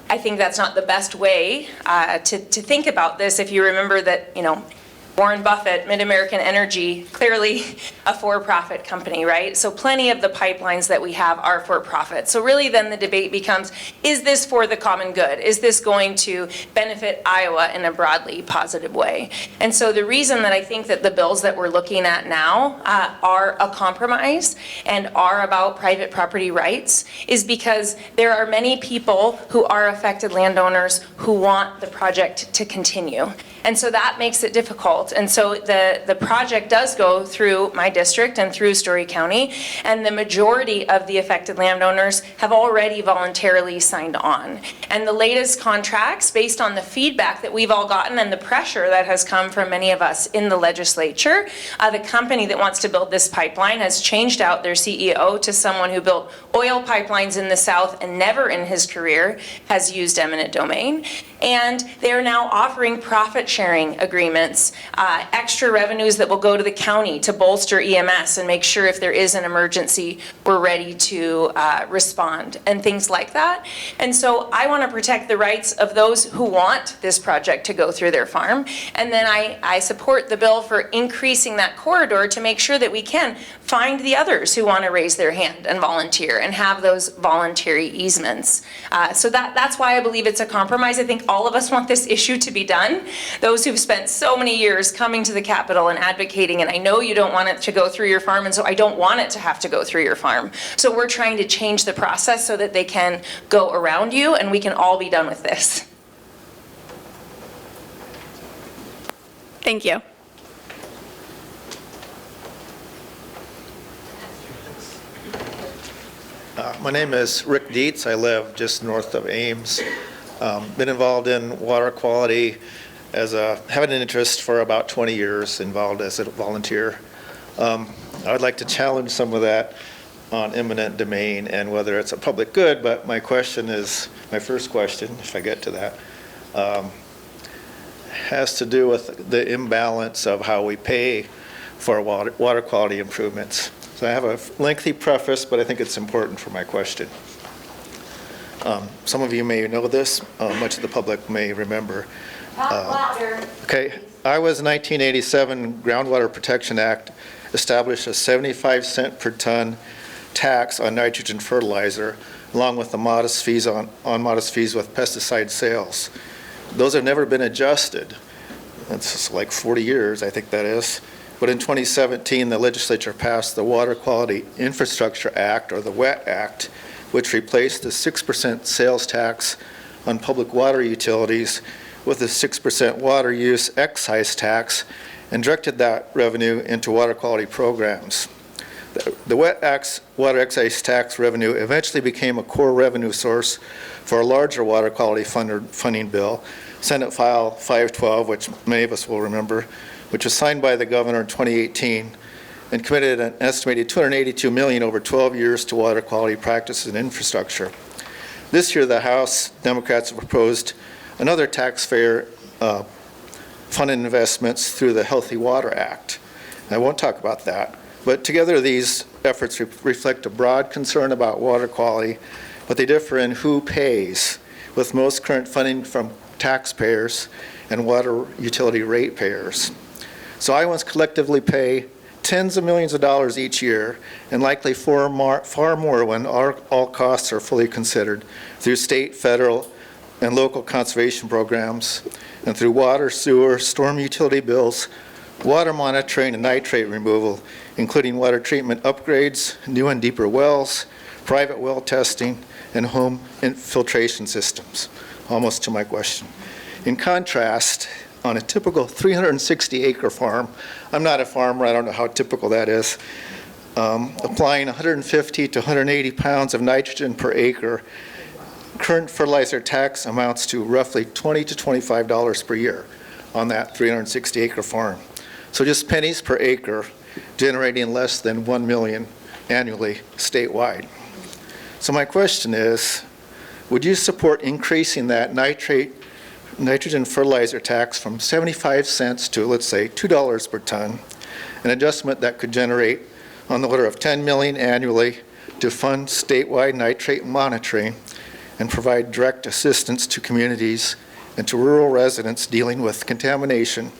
I think that's not the best way to think about this. If you remember that, Warren Buffett, Mid-American Energy, clearly a for-profit company, right? So plenty of the pipelines that we have are for-profit. So really then the debate becomes, is this for the common good? Is this going to benefit Iowa in a broadly positive way? And so the reason that I think that the bills that we're looking at now are a compromise and are about private property rights is because there are many people who are affected landowners who want the project to continue. And so that makes it difficult. And so the project does go through my district and through Story County, and the majority of the affected landowners have already voluntarily signed on. And the latest contracts, based on the feedback that we've all gotten and the pressure that has come from many of us in the legislature, the company that wants to build this pipeline has changed out their CEO to someone who built oil pipelines in the South and never in his career has used eminent domain. And they're now offering profit-sharing agreements, extra revenues that will go to the county to bolster EMS and make sure if there is an emergency, we're ready to respond, and things like that. And so I want to protect the rights of those who want this project to go through their farm. And then I support the bill for increasing that corridor to make sure that we can find the others who want to raise their hand and volunteer and have those voluntary easements. So that's why I believe it's a compromise. I think all of us want this issue to be done. Those who've spent so many years coming to the Capitol and advocating, and I know you don't want it to go through your farm, and so I don't want it to have to go through your farm. So we're trying to change the process so that they can go around you and we can all be done with this. Thank you. My name is Rick Dietz. I live just north of Ames. Been involved in water quality having an interest for about 20 years, involved as a volunteer. I would like to challenge some of that on eminent domain and whether it's a public good, but my first question, if I get to that, has to do with the imbalance of how we pay for water quality improvements. So I have a lengthy preface, but I think it's important for my question. Some of you may know this, much of the public may remember. Okay, Iowa's 1987 Groundwater Protection Act established a 75-cent per ton tax on nitrogen fertilizer, along with the modest fees on modest fees with pesticide sales. Those have never been adjusted. That's like 40 years, I think that is. But in 2017, the legislature passed the Water Quality Infrastructure Act, or the WET Act, which replaced the 6% sales tax on public water utilities with a 6% water use excise tax and directed that revenue into water quality programs. The WET Act's water excise tax revenue eventually became a core revenue source for a larger water quality funding bill, Senate File 512, which many of us will remember, which was signed by the governor in 2018 and committed an estimated $282 million over 12 years to water quality practices and infrastructure. This year, the House Democrats have proposed another taxpayer funded investments through the Healthy Water Act. And I won't talk about that, But together, these efforts reflect a broad concern about water quality, but they differ in who pays, with most current funding from taxpayers and water utility ratepayers. So Iowans collectively pay tens of millions of dollars each year, and likely far more when all costs are fully considered, through state, federal, and local conservation programs, and through water, sewer, storm utility bills, water monitoring, and nitrate removal, including water treatment upgrades, new and deeper wells, private well testing, and home infiltration systems. Almost to my question. In contrast, on a typical 360-acre farm, I'm not a farmer, I don't know how typical that is, applying 150 to 180 pounds of nitrogen per acre, current fertilizer tax amounts to roughly $20 to $25 per year on that 360-acre farm. So just pennies per acre, generating less than $1 million annually statewide. So my question is, would you support increasing that nitrogen fertilizer tax from 75 cents to, let's say, $2 per ton, an adjustment that could generate on the order of $10 million annually to fund statewide nitrate monitoring and provide direct assistance to communities and to rural residents dealing with contamination,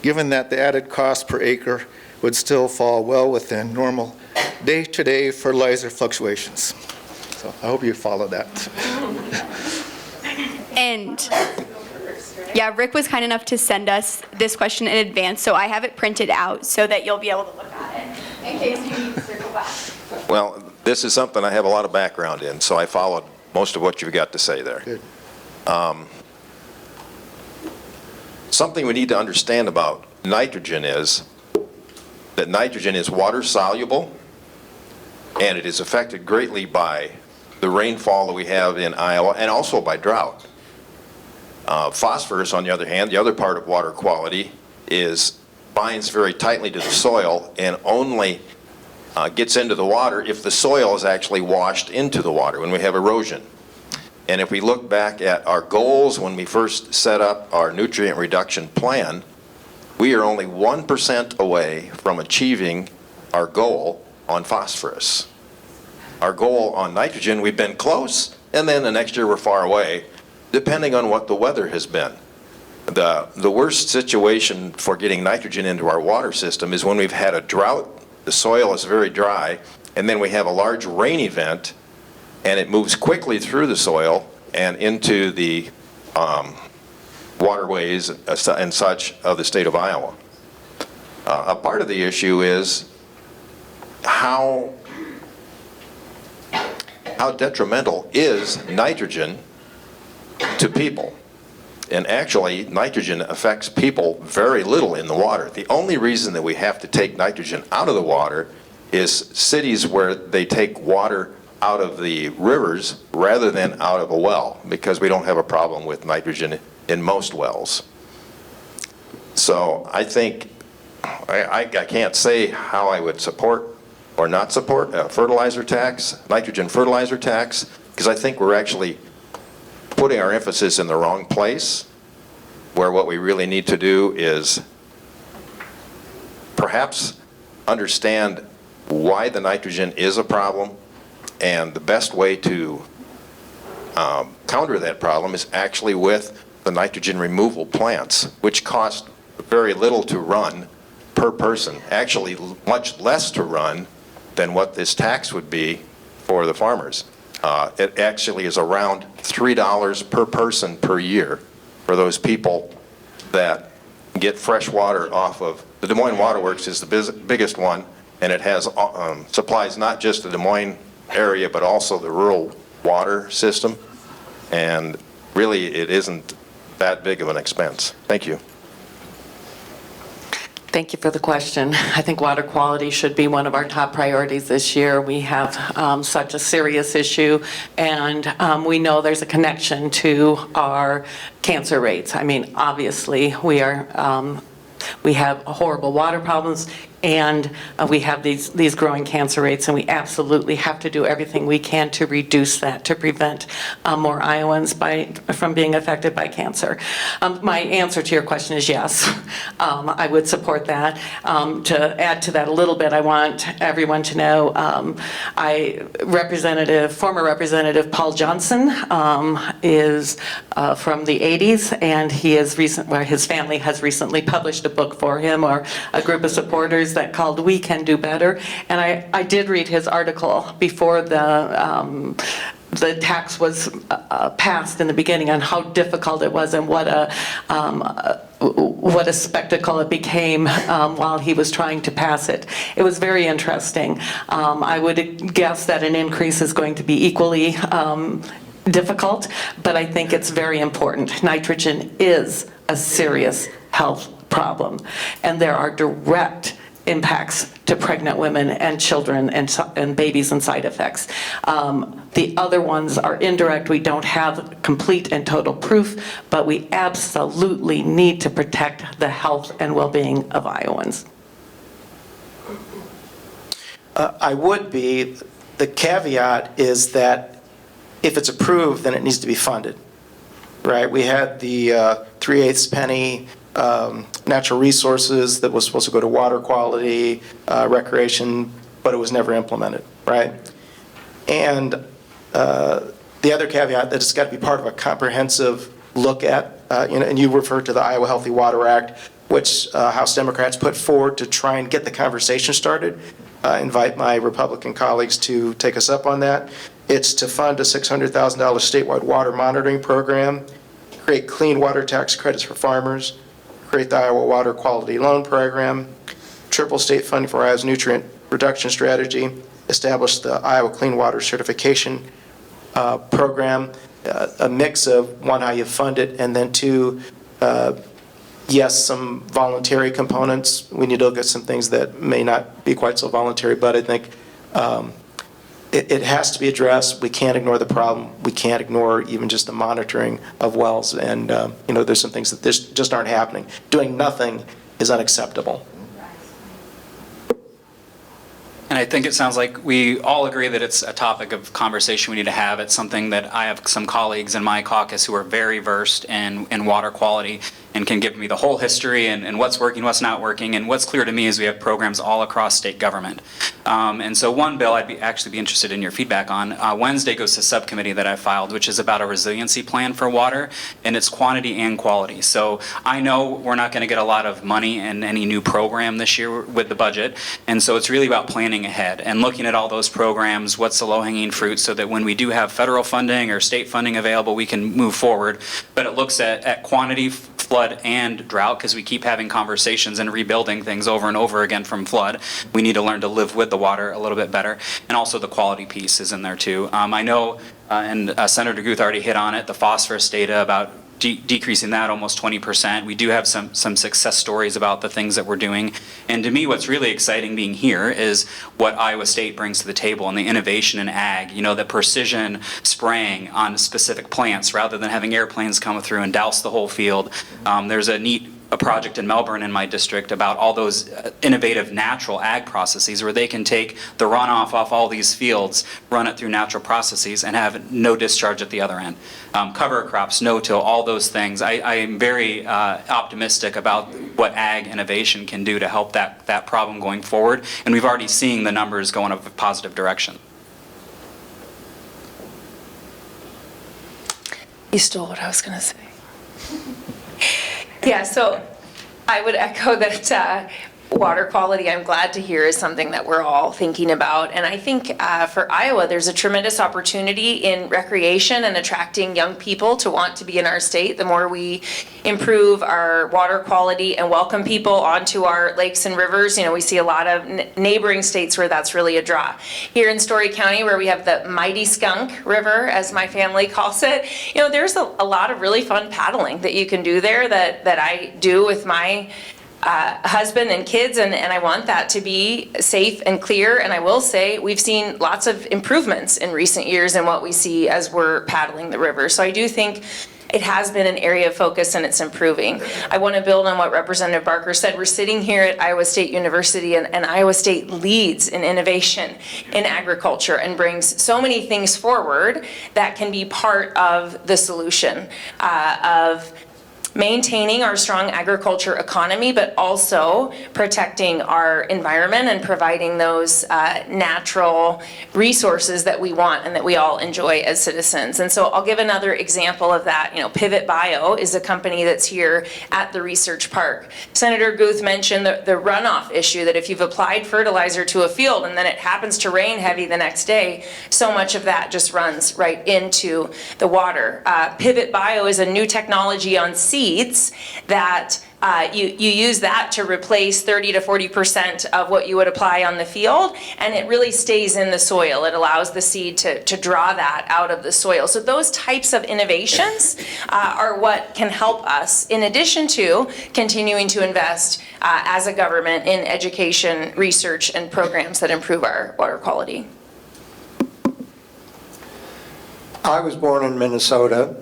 given that the added cost per acre would still fall well within normal day-to-day fertilizer fluctuations? So I hope you follow that. And yeah, Rick was kind enough to send us this question in advance, so I have it printed out so that you'll be able to look at it in case you need to circle back. Well, this is something I have a lot of background in, so I followed most of what you've got to say there. Good. Something we need to understand about nitrogen is that nitrogen is water soluble, and it is affected greatly by the rainfall that we have in Iowa and also by drought. Phosphorus, on the other hand, the other part of water quality, binds very tightly to the soil and only gets into the water if the soil is actually washed into the water when we have erosion. And if we look back at our goals when we first set up our nutrient reduction plan, we are only 1% away from achieving our goal on phosphorus. Our goal on nitrogen, we've been close, and then the next year we're far away, depending on what the weather has been. The worst situation for getting nitrogen into our water system is when we've had a drought, the soil is very dry, and then we have a large rain event, and it moves quickly through the soil and into the waterways and such of the state of Iowa. A part of the issue is how detrimental is nitrogen to people. And actually, nitrogen affects people very little in the water. The only reason that we have to take nitrogen out of the water is cities where they take water out of the rivers rather than out of a well, because we don't have a problem with nitrogen in most wells. So I think, I can't say how I would support or not support a fertilizer tax, nitrogen fertilizer tax, because I think we're actually putting our emphasis in the wrong place, where what we really need to do is perhaps understand why the nitrogen is a problem, and the best way to counter that problem is actually with the nitrogen removal plants, which cost very little to run per person, actually much less to run than what this tax would be for the farmers. It actually is around $3 per person per year for those people that get fresh water off of, the Des Moines Water Works is the biggest one, and it has supplies not just the Des Moines area, but also the rural water system. And really, it isn't that big of an expense. Thank you. Thank you for the question. I think water quality should be one of our top priorities this year. We have such a serious issue, and we know there's a connection to our cancer rates. I mean, obviously, we have horrible water problems. and we have these growing cancer rates, and we absolutely have to do everything we can to reduce that, to prevent more Iowans from being affected by cancer. My answer to your question is yes. I would support that. To add to that a little bit, I want everyone to know former Representative Paul Johnson is from the 80s, and his family has recently published a book for him, or a group of supporters, that called We Can Do Better. And I did read his article before the tax was passed in the beginning, on how difficult it was and what a spectacle it became while he was trying to pass it. It was very interesting. I would guess that an increase is going to be equally difficult, but I think it's very important. Nitrogen is a serious health problem, and there are direct impacts to pregnant women and children and babies and side effects. The other ones are indirect. We don't have complete and total proof, but we absolutely need to protect the health and well-being of Iowans. The caveat is that if it's approved, then it needs to be funded, right? We had the 3/8 penny natural resources that was supposed to go to water quality, recreation, but it was never implemented, right? And the other caveat, that it's got to be part of a comprehensive look at, and you referred to the Iowa Healthy Water Act, which House Democrats put forward to try and get the conversation started. I invite my Republican colleagues to take us up on that. It's to fund a $600,000 statewide water monitoring program, create clean water tax credits for farmers, create the Iowa Water Quality Loan Program, triple state funding for Iowa's nutrient reduction strategy, establish the Iowa Clean Water Certification Program, a mix of, one, how you fund it, and then two, yes, some voluntary components. We need to look at some things that may not be quite so voluntary, but I think it has to be addressed. We can't ignore the problem. We can't ignore even just the monitoring of wells. And, there's some things that just aren't happening. Doing nothing is unacceptable. And I think it sounds like we all agree that it's a topic of conversation we need to have. It's something that I have some colleagues in my caucus who are very versed in water quality and can give me the whole history and what's working, what's not working. And what's clear to me is we have programs all across state government. And so one bill I'd actually be interested in your feedback on. Wednesday goes to subcommittee that I filed, which is about a resiliency plan for water, and it's quantity and quality. So I know we're not going to get a lot of money in any new program this year with the budget. And so it's really about planning ahead and looking at all those programs, what's the low-hanging fruit, so that when we do have federal funding or state funding available, we can move forward. But it looks at quantity, flood, and drought, because we keep having conversations and rebuilding things over and over again from flood. We need to learn to live with the water a little bit better. And also the quality piece is in there too. I know, and Senator Guth already hit on it, the phosphorus data about decreasing that almost 20%. We do have some success stories about the things that we're doing. And to me, what's really exciting being here is what Iowa State brings to the table and the innovation in ag, the precision spraying on specific plants rather than having airplanes come through and douse the whole field. There's a project in Melbourne in my district about all those innovative natural ag processes where they can take the runoff off all these fields, run it through natural processes, and have no discharge at the other end. Cover crops, no-till, all those things. I am very optimistic about what ag innovation can do to help that problem going forward, and we've already seen the numbers go in a positive direction. You stole what I was going to say. Yeah, so I would echo that water quality, I'm glad to hear, is something that we're all thinking about. And I think for Iowa, there's a tremendous opportunity in recreation and attracting young people to want to be in our state. The more we improve our water quality and welcome people onto our lakes and rivers, we see a lot of neighboring states where that's really a draw. Here in Story County, where we have the Mighty Skunk River, as my family calls it, there's a lot of really fun paddling that you can do there that I do with my husband and kids, and I want that to be safe and clear. And I will say we've seen lots of improvements in recent years in what we see as we're paddling the river. So I do think it has been an area of focus and it's improving. I want to build on what Representative Barker said. We're sitting here at Iowa State University, and Iowa State leads in innovation in agriculture and brings so many things forward that can be part of the solution of maintaining our strong agriculture economy, but also protecting our environment and providing those natural resources that we want and that we all enjoy as citizens. And so I'll give another example of that. You know, Pivot Bio is a company that's here at the research park. Senator Guth mentioned the runoff issue, that if you've applied fertilizer to a field and then it happens to rain heavy the next day, so much of that just runs right into the water. Pivot Bio is a new technology on seeds that you use that to replace 30 to 40% of what you would apply on the field, and it really stays in the soil. It allows the seed to draw that out of the soil. So those types of innovations are what can help us, in addition to continuing to invest as a government in education, research, and programs that improve our water quality. I was born in Minnesota,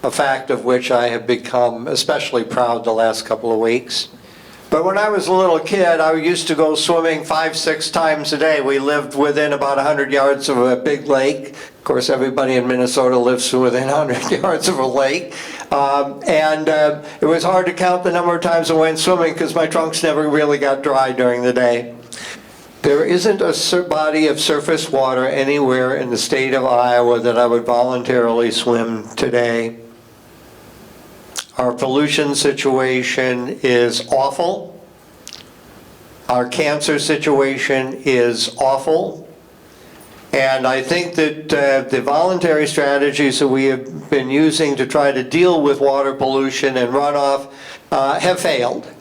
a fact of which I have become especially proud the last couple of weeks. But when I was a little kid, I used to go swimming 5-6 times a day. We lived within about 100 yards of a big lake. Of course, everybody in Minnesota lives within 100 yards of a lake. It was hard to count the number of times I went swimming because my trunks never really got dry during the day. There isn't a body of surface water anywhere in the state of Iowa that I would voluntarily swim today. Our pollution situation is awful. Our cancer situation is awful. And I think that the voluntary strategies that we have been using to try to deal with water pollution and runoff have failed.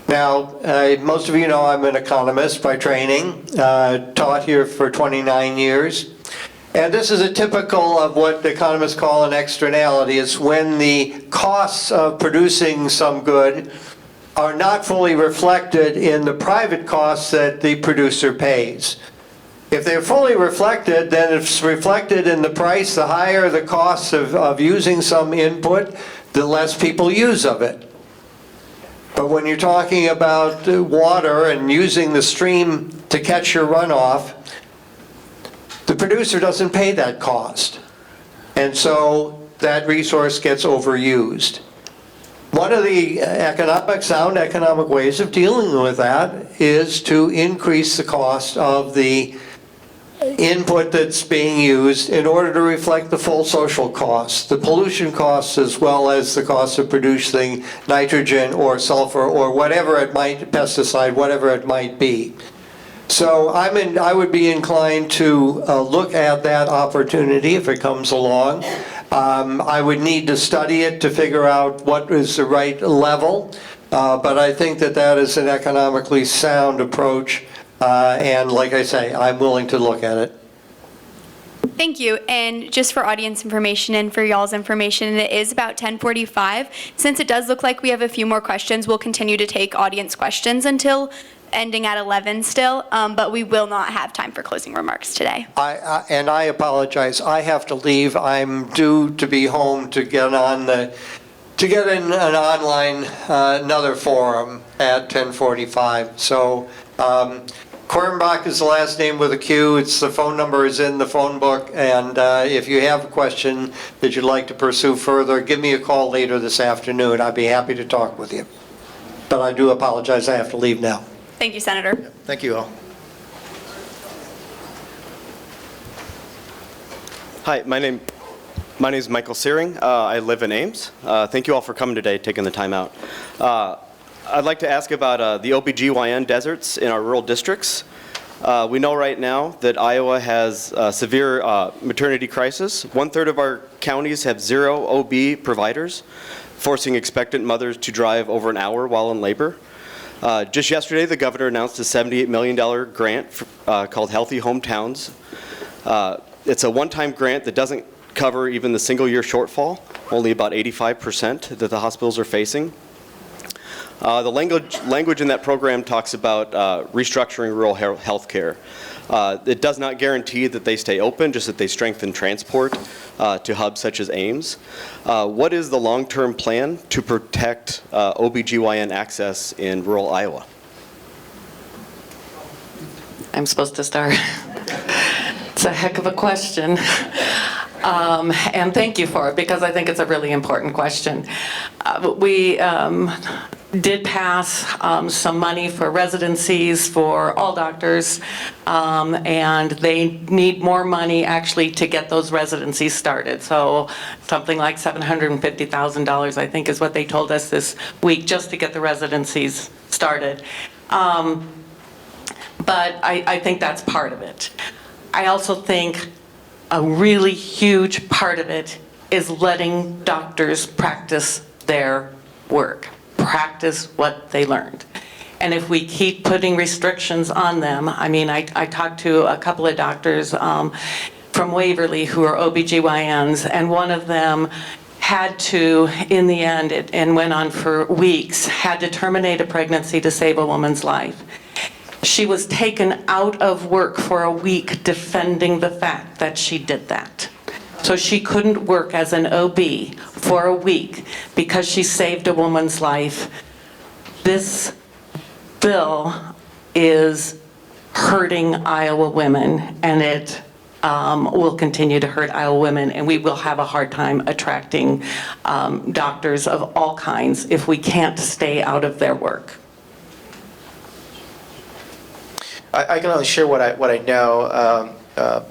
Now, most of you know I'm an economist by training, taught here for 29 years. And this is a typical of what economists call an externality. It's when the costs of producing some good are not fully reflected in the private costs that the producer pays. If they're fully reflected, then it's reflected in the price. The higher the cost of using some input, the less people use of it. But when you're talking about water and using the stream to catch your runoff, the producer doesn't pay that cost. And so that resource gets overused. One of the sound economic ways of dealing with that is to increase the cost of the input that's being used in order to reflect the full social costs, the pollution costs, as well as the cost of producing nitrogen or sulfur or whatever it might, pesticide, whatever it might be. So I would be inclined to look at that opportunity if it comes along. I would need to study it to figure out what is the right level, but I think that that is an economically sound approach, and like I say, I'm willing to look at it. Thank you. And just for audience information and for y'all's information, it is about 10:45. Since it does look like we have a few more questions, we'll continue to take audience questions until ending at 11 still, but we will not have time for closing remarks today. I apologize. I have to leave. I'm due to be home to get on in an online another forum at 10:45. So Quirmbach is the last name with a Q. The phone number is in the phone book, and if you have a question that you'd like to pursue further, give me a call later this afternoon. I'd be happy to talk with you. But I do apologize. I have to leave now. Thank you, Senator. Thank you all. Hi, my name is Michael Searing. I live in Ames. Thank you all for coming today, taking the time out. I'd like to ask about the OBGYN deserts in our rural districts. We know right now that Iowa has a severe maternity crisis. 1/3 of our counties have 0 OB providers, forcing expectant mothers to drive over an hour while in labor. Just yesterday, the governor announced a $78 million grant called Healthy Hometowns. It's a one-time grant that doesn't cover even the single-year shortfall, only about 85% that the hospitals are facing. The language in that program talks about restructuring rural health care. It does not guarantee that they stay open, just that they strengthen transport to hubs such as Ames. What is the long-term plan to protect OBGYN access in rural Iowa? I'm supposed to start. It's a heck of a question. And thank you for it, because I think it's a really important question. We did pass some money for residencies for all doctors, and they need more money actually to get those residencies started. So something like $750,000, I think, is what they told us this week, just to get the residencies started. But I think that's part of it. I also think a really huge part of it is letting doctors practice their work, practice what they learned. And if we keep putting restrictions on them, I mean, I talked to a couple of doctors from Waverly who are OBGYNs, and one of them had to, in the end, and went on for weeks, had to terminate a pregnancy to save a woman's life. She was taken out of work for a week defending the fact that she did that. So she couldn't work as an OB for a week because she saved a woman's life. This bill is hurting Iowa women, and it will continue to hurt Iowa women, and we will have a hard time attracting doctors of all kinds if we can't stay out of their work. I can only share what I know.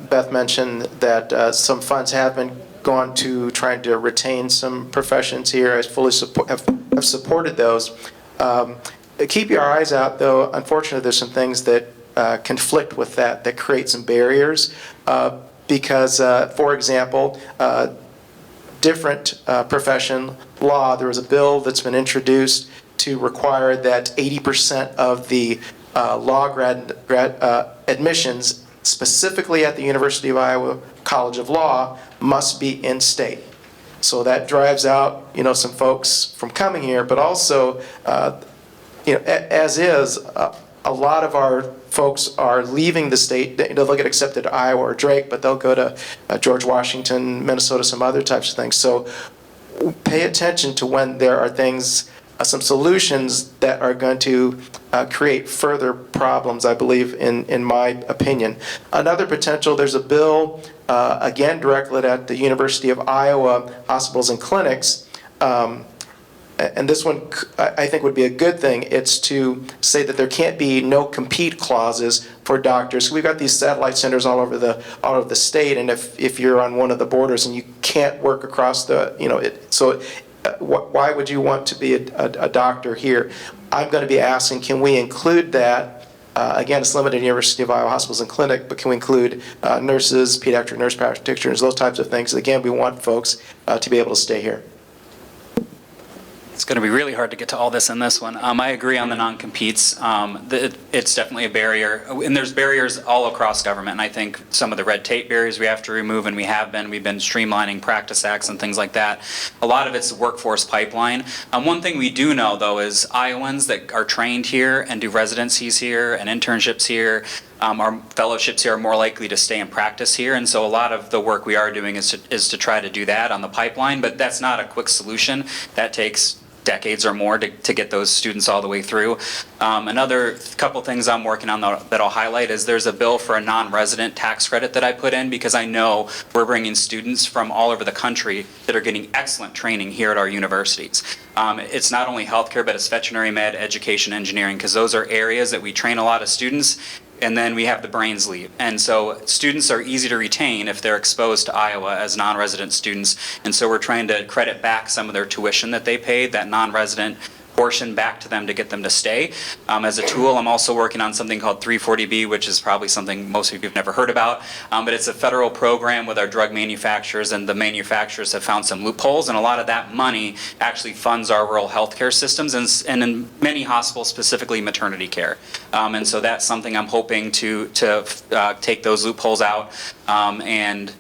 Beth mentioned that some funds have been gone to trying to retain some professions here. I fully have supported those. Keep your eyes out, though. Unfortunately, there's some things that conflict with that create some barriers. Because, for example, different profession law, there was a bill that's been introduced to require that 80% of the law grad admissions, specifically at the University of Iowa College of Law, must be in-state. So that drives out, some folks from coming here, but also, as is, a lot of our folks are leaving the state. They'll get accepted to Iowa or Drake, but they'll go to George Washington, Minnesota, some other types of things. So pay attention to when there are things, some solutions that are going to create further problems, I believe, in my opinion. Another potential, there's a bill, again, directed at the University of Iowa hospitals and clinics, and this one I think would be a good thing. It's to say that there can't be no compete clauses for doctors. We've got these satellite centers all over the state, and if you're on one of the borders and you can't work across the, why would you want to be a doctor here? I'm going to be asking, can we include that? Again, it's limited to University of Iowa hospitals and clinic, but can we include nurses, pediatric nurse practitioners, those types of things? Again, we want folks to be able to stay here. It's going to be really hard to get to all this in this one. I agree on the non-competes. It's definitely a barrier, and there's barriers all across government, and I think some of the red tape barriers we have to remove, and we've been streamlining practice acts and things like that. A lot of it's the workforce pipeline. One thing we do know, though, is Iowans that are trained here and do residencies here and internships here, our fellowships here, are more likely to stay and practice here, and so a lot of the work we are doing is to try to do that on the pipeline, but that's not a quick solution. That takes decades or more to get those students all the way through. Another couple things I'm working on that I'll highlight is there's a bill for a non-resident tax credit that I put in, because I know we're bringing students from all over the country that are getting excellent training here at our universities. It's not only healthcare, but it's veterinary med, education, engineering, because those are areas that we train a lot of students, and then we have the brains leave. And so students are easy to retain if they're exposed to Iowa as non-resident students, and so we're trying to credit back some of their tuition that they paid, that non-resident portion, back to them to get them to stay. As a tool, I'm also working on something called 340B, which is probably something most of you have never heard about, but it's a federal program with our drug manufacturers, and the manufacturers have found some loopholes, and a lot of that money actually funds our rural healthcare systems, and in many hospitals, specifically maternity care. And so that's something I'm hoping to take those loopholes out, and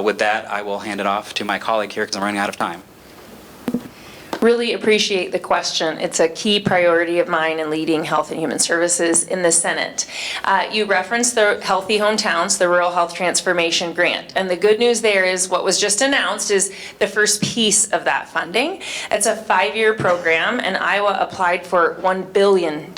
with that, I will hand it off to my colleague here because I'm running out of time. Really appreciate the question. It's a key priority of mine in leading Health and Human Services in the Senate. You referenced the Healthy Hometowns, the Rural Health Transformation Grant. And the good news there is what was just announced is the first piece of that funding. It's a 5-year program, and Iowa applied for $1 billion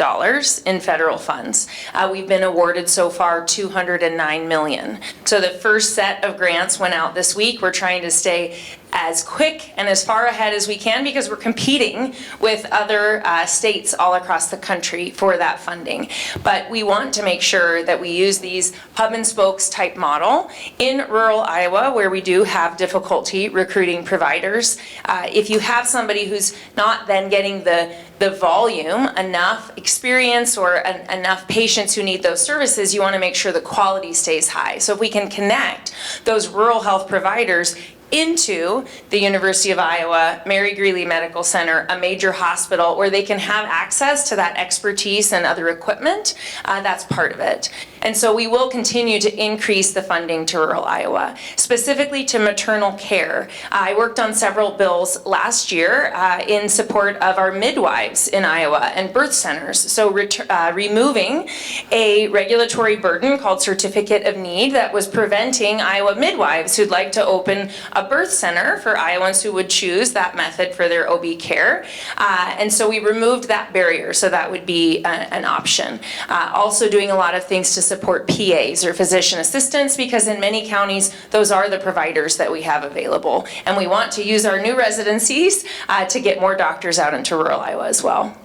in federal funds. We've been awarded so far $209 million. So the first set of grants went out this week. We're trying to stay as quick and as far ahead as we can because we're competing with other states all across the country for that funding. But we want to make sure that we use these hub and spokes type model in rural Iowa where we do have difficulty recruiting providers. If you have somebody who's not then getting the volume, enough experience or enough patients who need those services, you want to make sure the quality stays high. So if we can connect those rural health providers into the University of Iowa, Mary Greeley Medical Center, a major hospital where they can have access to that expertise and other equipment, that's part of it. And so we will continue to increase the funding to rural Iowa, specifically to maternal care. I worked on several bills last year in support of our midwives in Iowa and birth centers. So removing a regulatory burden called Certificate of Need that was preventing Iowa midwives who'd like to open a birth center for Iowans who would choose that method for their OB care. And so we removed that barrier, so that would be an option. Also doing a lot of things to support PAs or physician assistants, because in many counties, those are the providers that we have available. And we want to use our new residencies to get more doctors out into rural Iowa as well.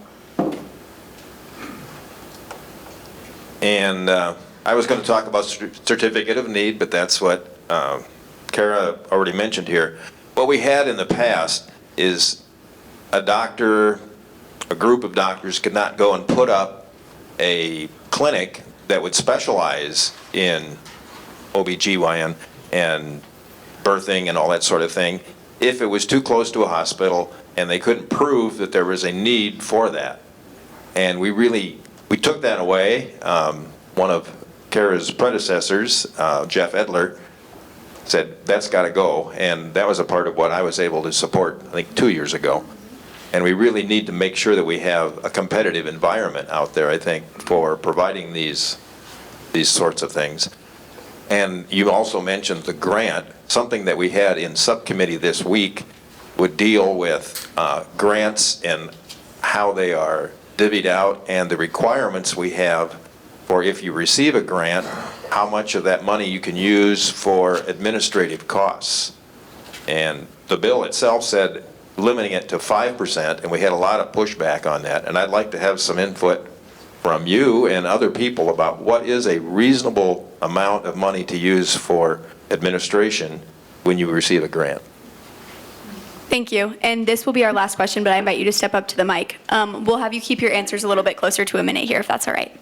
And I was going to talk about certificate of need, but that's what Kara already mentioned here. What we had in the past is a doctor, a group of doctors could not go and put up a clinic that would specialize in OBGYN and birthing and all that sort of thing if it was too close to a hospital and they couldn't prove that there was a need for that. And we took that away. One of Kara's predecessors, Jeff Edler, said that's got to go, and that was a part of what I was able to support, I think, 2 years ago. And we really need to make sure that we have a competitive environment out there, I think, for providing these sorts of things. And you also mentioned the grant. Something that we had in subcommittee this week would deal with grants and how they are divvied out and the requirements we have for if you receive a grant, how much of that money you can use for administrative costs. And the bill itself said limiting it to 5%, and we had a lot of pushback on that. And I'd like to have some input from you and other people about what is a reasonable amount of money to use for administration when you receive a grant. Thank you. And this will be our last question, but I invite you to step up to the mic. We'll have you keep your answers a little bit closer to a minute here, if that's all right.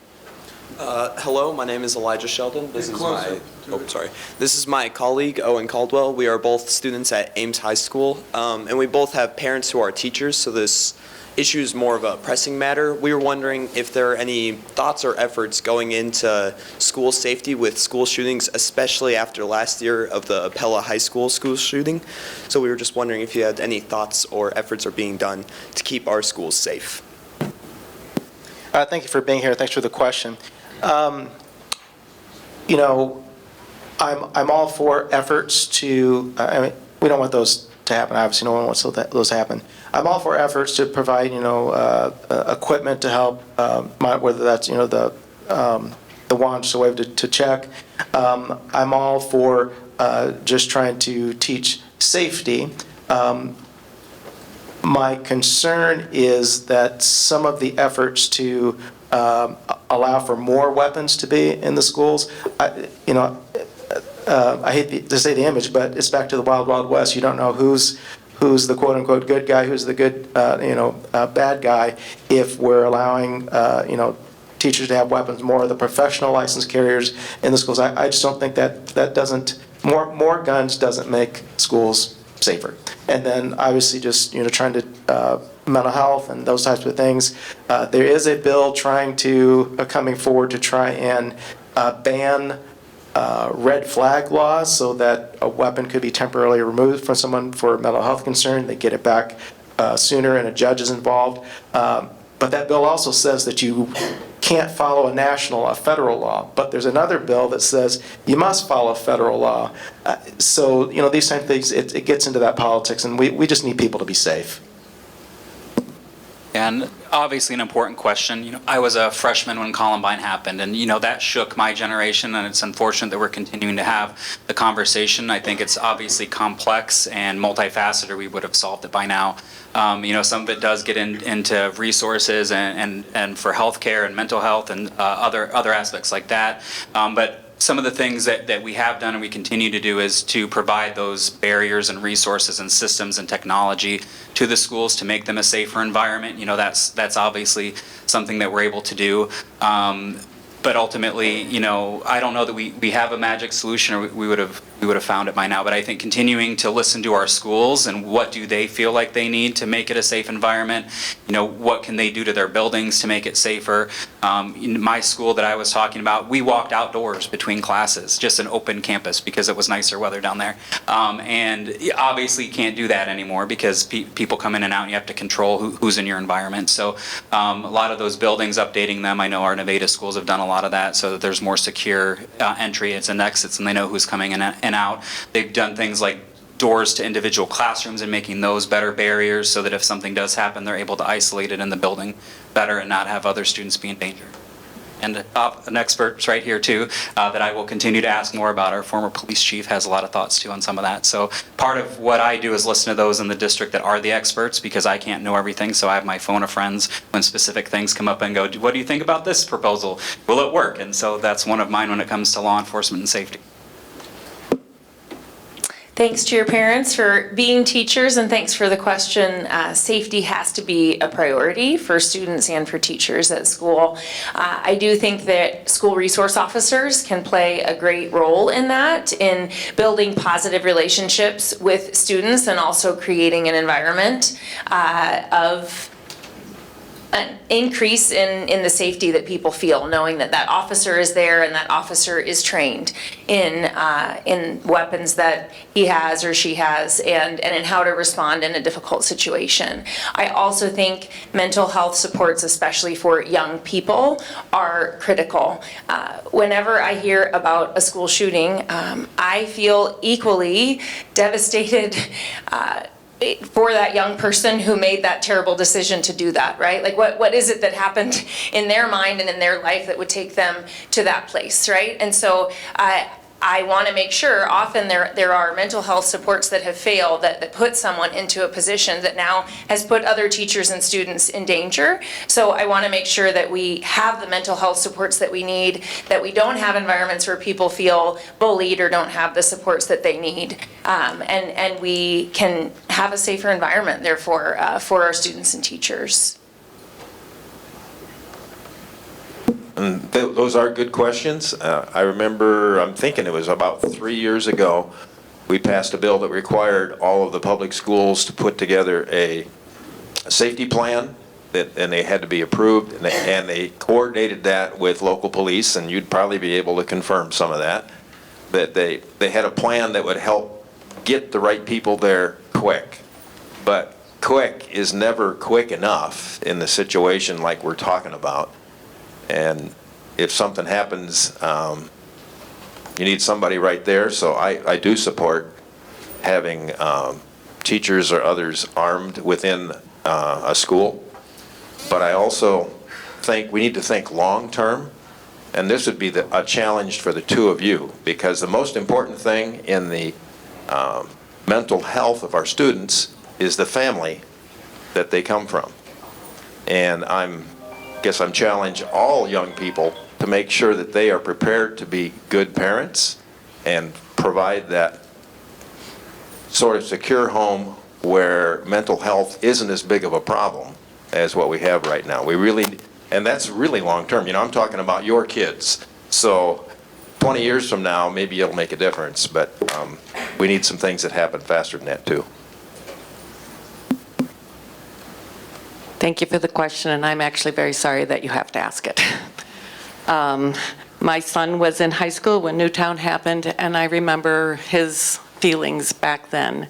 Hello, my name is Elijah Sheldon. This is my colleague, Owen Caldwell. We are both students at Ames High School, and we both have parents who are teachers, so this issue is more of a pressing matter. We were wondering if there are any thoughts or efforts going into school safety with school shootings, especially after last year of the Pella High School shooting. So we were just wondering if you had any thoughts or efforts are being done to keep our schools safe. Thank you for being here. Thanks for the question. You know, I'm all for efforts to, I mean, we don't want those to happen. Obviously, no one wants those to happen. I'm all for efforts to provide, you know, equipment to help, whether that's, you know, the wand, so we have to check. I'm all for just trying to teach safety. My concern is that some of the efforts to allow for more weapons to be in the schools, I hate to say the image, but it's back to the Wild Wild West. You don't know who's the quote-unquote good guy, who's the good, bad guy, if we're allowing, teachers to have weapons, more of the professional license carriers in the schools. I just don't think that doesn't, more guns doesn't make schools safer. And then obviously just, trying to, mental health and those types of things. There is a bill coming forward to try and ban red flag laws so that a weapon could be temporarily removed from someone for a mental health concern. They get it back sooner and a judge is involved. But that bill also says that you can't follow a federal law. But there's another bill that says you must follow federal law. So, these type of things, it gets into that politics, and we just need people to be safe. And obviously an important question. I was a freshman when Columbine happened, and that shook my generation, and it's unfortunate that we're continuing to have the conversation. I think it's obviously complex and multifaceted. We would have solved it by now. Some of it does get into resources and for healthcare and mental health and other aspects like that. But some of the things that we have done and we continue to do is to provide those barriers and resources and systems and technology to the schools to make them a safer environment. That's obviously something that we're able to do. But ultimately, I don't know that we have a magic solution, or we would have found it by now. But I think continuing to listen to our schools and what do they feel like they need to make it a safe environment. What can they do to their buildings to make it safer? In my school that I was talking about, we walked outdoors between classes, just an open campus because it was nicer weather down there. And obviously you can't do that anymore because people come in and out and you have to control who's in your environment. So a lot of those buildings, updating them, I know our Nevada schools have done a lot of that so that there's more secure entries and exits and they know who's coming in and out. They've done things like doors to individual classrooms and making those better barriers so that if something does happen, they're able to isolate it in the building better and not have other students be in danger. And an expert's right here too, that I will continue to ask more about. Our former police chief has a lot of thoughts too on some of that. So part of what I do is listen to those in the district that are the experts because I can't know everything. So I have my phone of friends when specific things come up and go, what do you think about this proposal? Will it work? And so that's one of mine when it comes to law enforcement and safety. Thanks to your parents for being teachers, and thanks for the question. Safety has to be a priority for students and for teachers at school. I do think that school resource officers can play a great role in that, in building positive relationships with students and also creating an environment of an increase in the safety that people feel, knowing that that officer is there and that officer is trained in weapons that he has or she has and in how to respond in a difficult situation. I also think mental health supports, especially for young people, are critical. Whenever I hear about a school shooting, I feel equally devastated for that young person who made that terrible decision to do that, right? Like what is it that happened in their mind and in their life that would take them to that place, right? And so I want to make sure, often there are mental health supports that have failed that put someone into a position that now has put other teachers and students in danger. So I want to make sure that we have the mental health supports that we need, that we don't have environments where people feel bullied or don't have the supports that they need. And we can have a safer environment, therefore, for our students and teachers. And those are good questions. I remember, I'm thinking it was about 3 years ago, we passed a bill that required all of the public schools to put together a safety plan, and they had to be approved, and they coordinated that with local police, and you'd probably be able to confirm some of that, that they had a plan that would help get the right people there quick. But quick is never quick enough in the situation like we're talking about. And if something happens, you need somebody right there. So I do support having teachers or others armed within a school. But I also think we need to think long-term. And this would be a challenge for the two of you, because the most important thing in the mental health of our students is the family that they come from. And I'm challenge all young people to make sure that they are prepared to be good parents and provide that sort of secure home where mental health isn't as big of a problem as what we have right now. And that's really long term. I'm talking about your kids. So 20 years from now, maybe it'll make a difference, but we need some things that happen faster than that too. Thank you for the question, and I'm actually very sorry that you have to ask it. My son was in high school when Newtown happened, and I remember his feelings back then.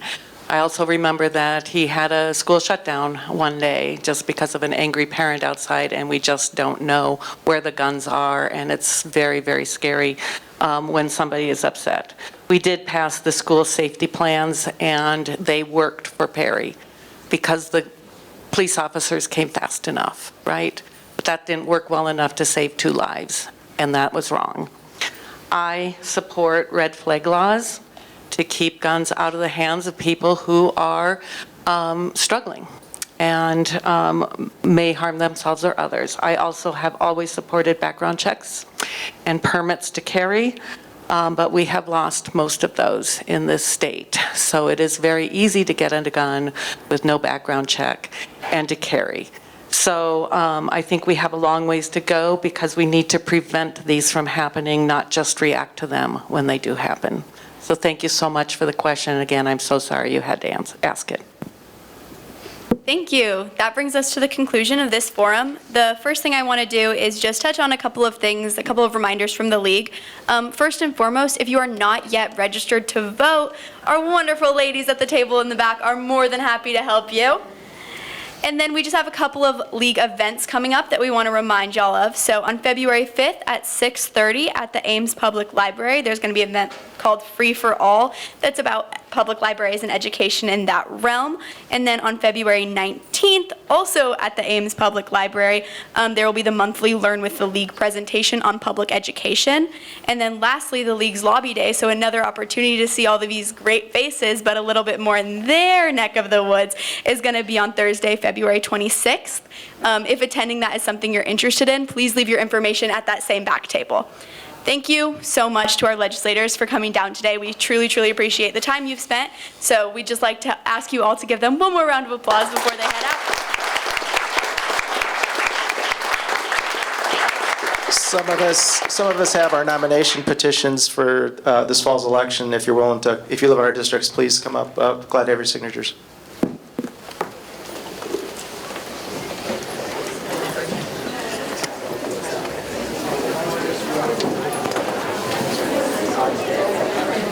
I also remember that he had a school shutdown one day just because of an angry parent outside, and we just don't know where the guns are, and it's very, very scary when somebody is upset. We did pass the school safety plans, and they worked for Perry because the police officers came fast enough, right? But that didn't work well enough to save 2 lives, and that was wrong. I support red flag laws to keep guns out of the hands of people who are struggling and may harm themselves or others. I also have always supported background checks and permits to carry, but we have lost most of those in this state. So it is very easy to get a gun with no background check and to carry. So I think we have a long ways to go because we need to prevent these from happening, not just react to them when they do happen. So thank you so much for the question. Again, I'm so sorry you had to ask it. Thank you. That brings us to the conclusion of this forum. The first thing I want to do is just touch on a couple of things, a couple of reminders from the league. First and foremost, if you are not yet registered to vote, our wonderful ladies at the table in the back are more than happy to help you. And then we just have a couple of league events coming up that we want to remind y'all of. So on February 5th at 6:30 at the Ames Public Library, there's going to be an event called Free for All that's about public libraries and education in that realm. And then on February 19th, also at the Ames Public Library, there will be the monthly Learn with the League presentation on public education. And then lastly, the League's Lobby Day, so another opportunity to see all of these great faces, but a little bit more in their neck of the woods, is going to be on Thursday, February 26th. If attending that is something you're interested in, please leave your information at that same back table. Thank you so much to our legislators for coming down today. We truly, truly appreciate the time you've spent. So we'd just like to ask you all to give them one more round of applause before they head out. Some of us have our nomination petitions for this fall's election. If you're willing to, if you live in our districts, please come up. Glad to have your signatures.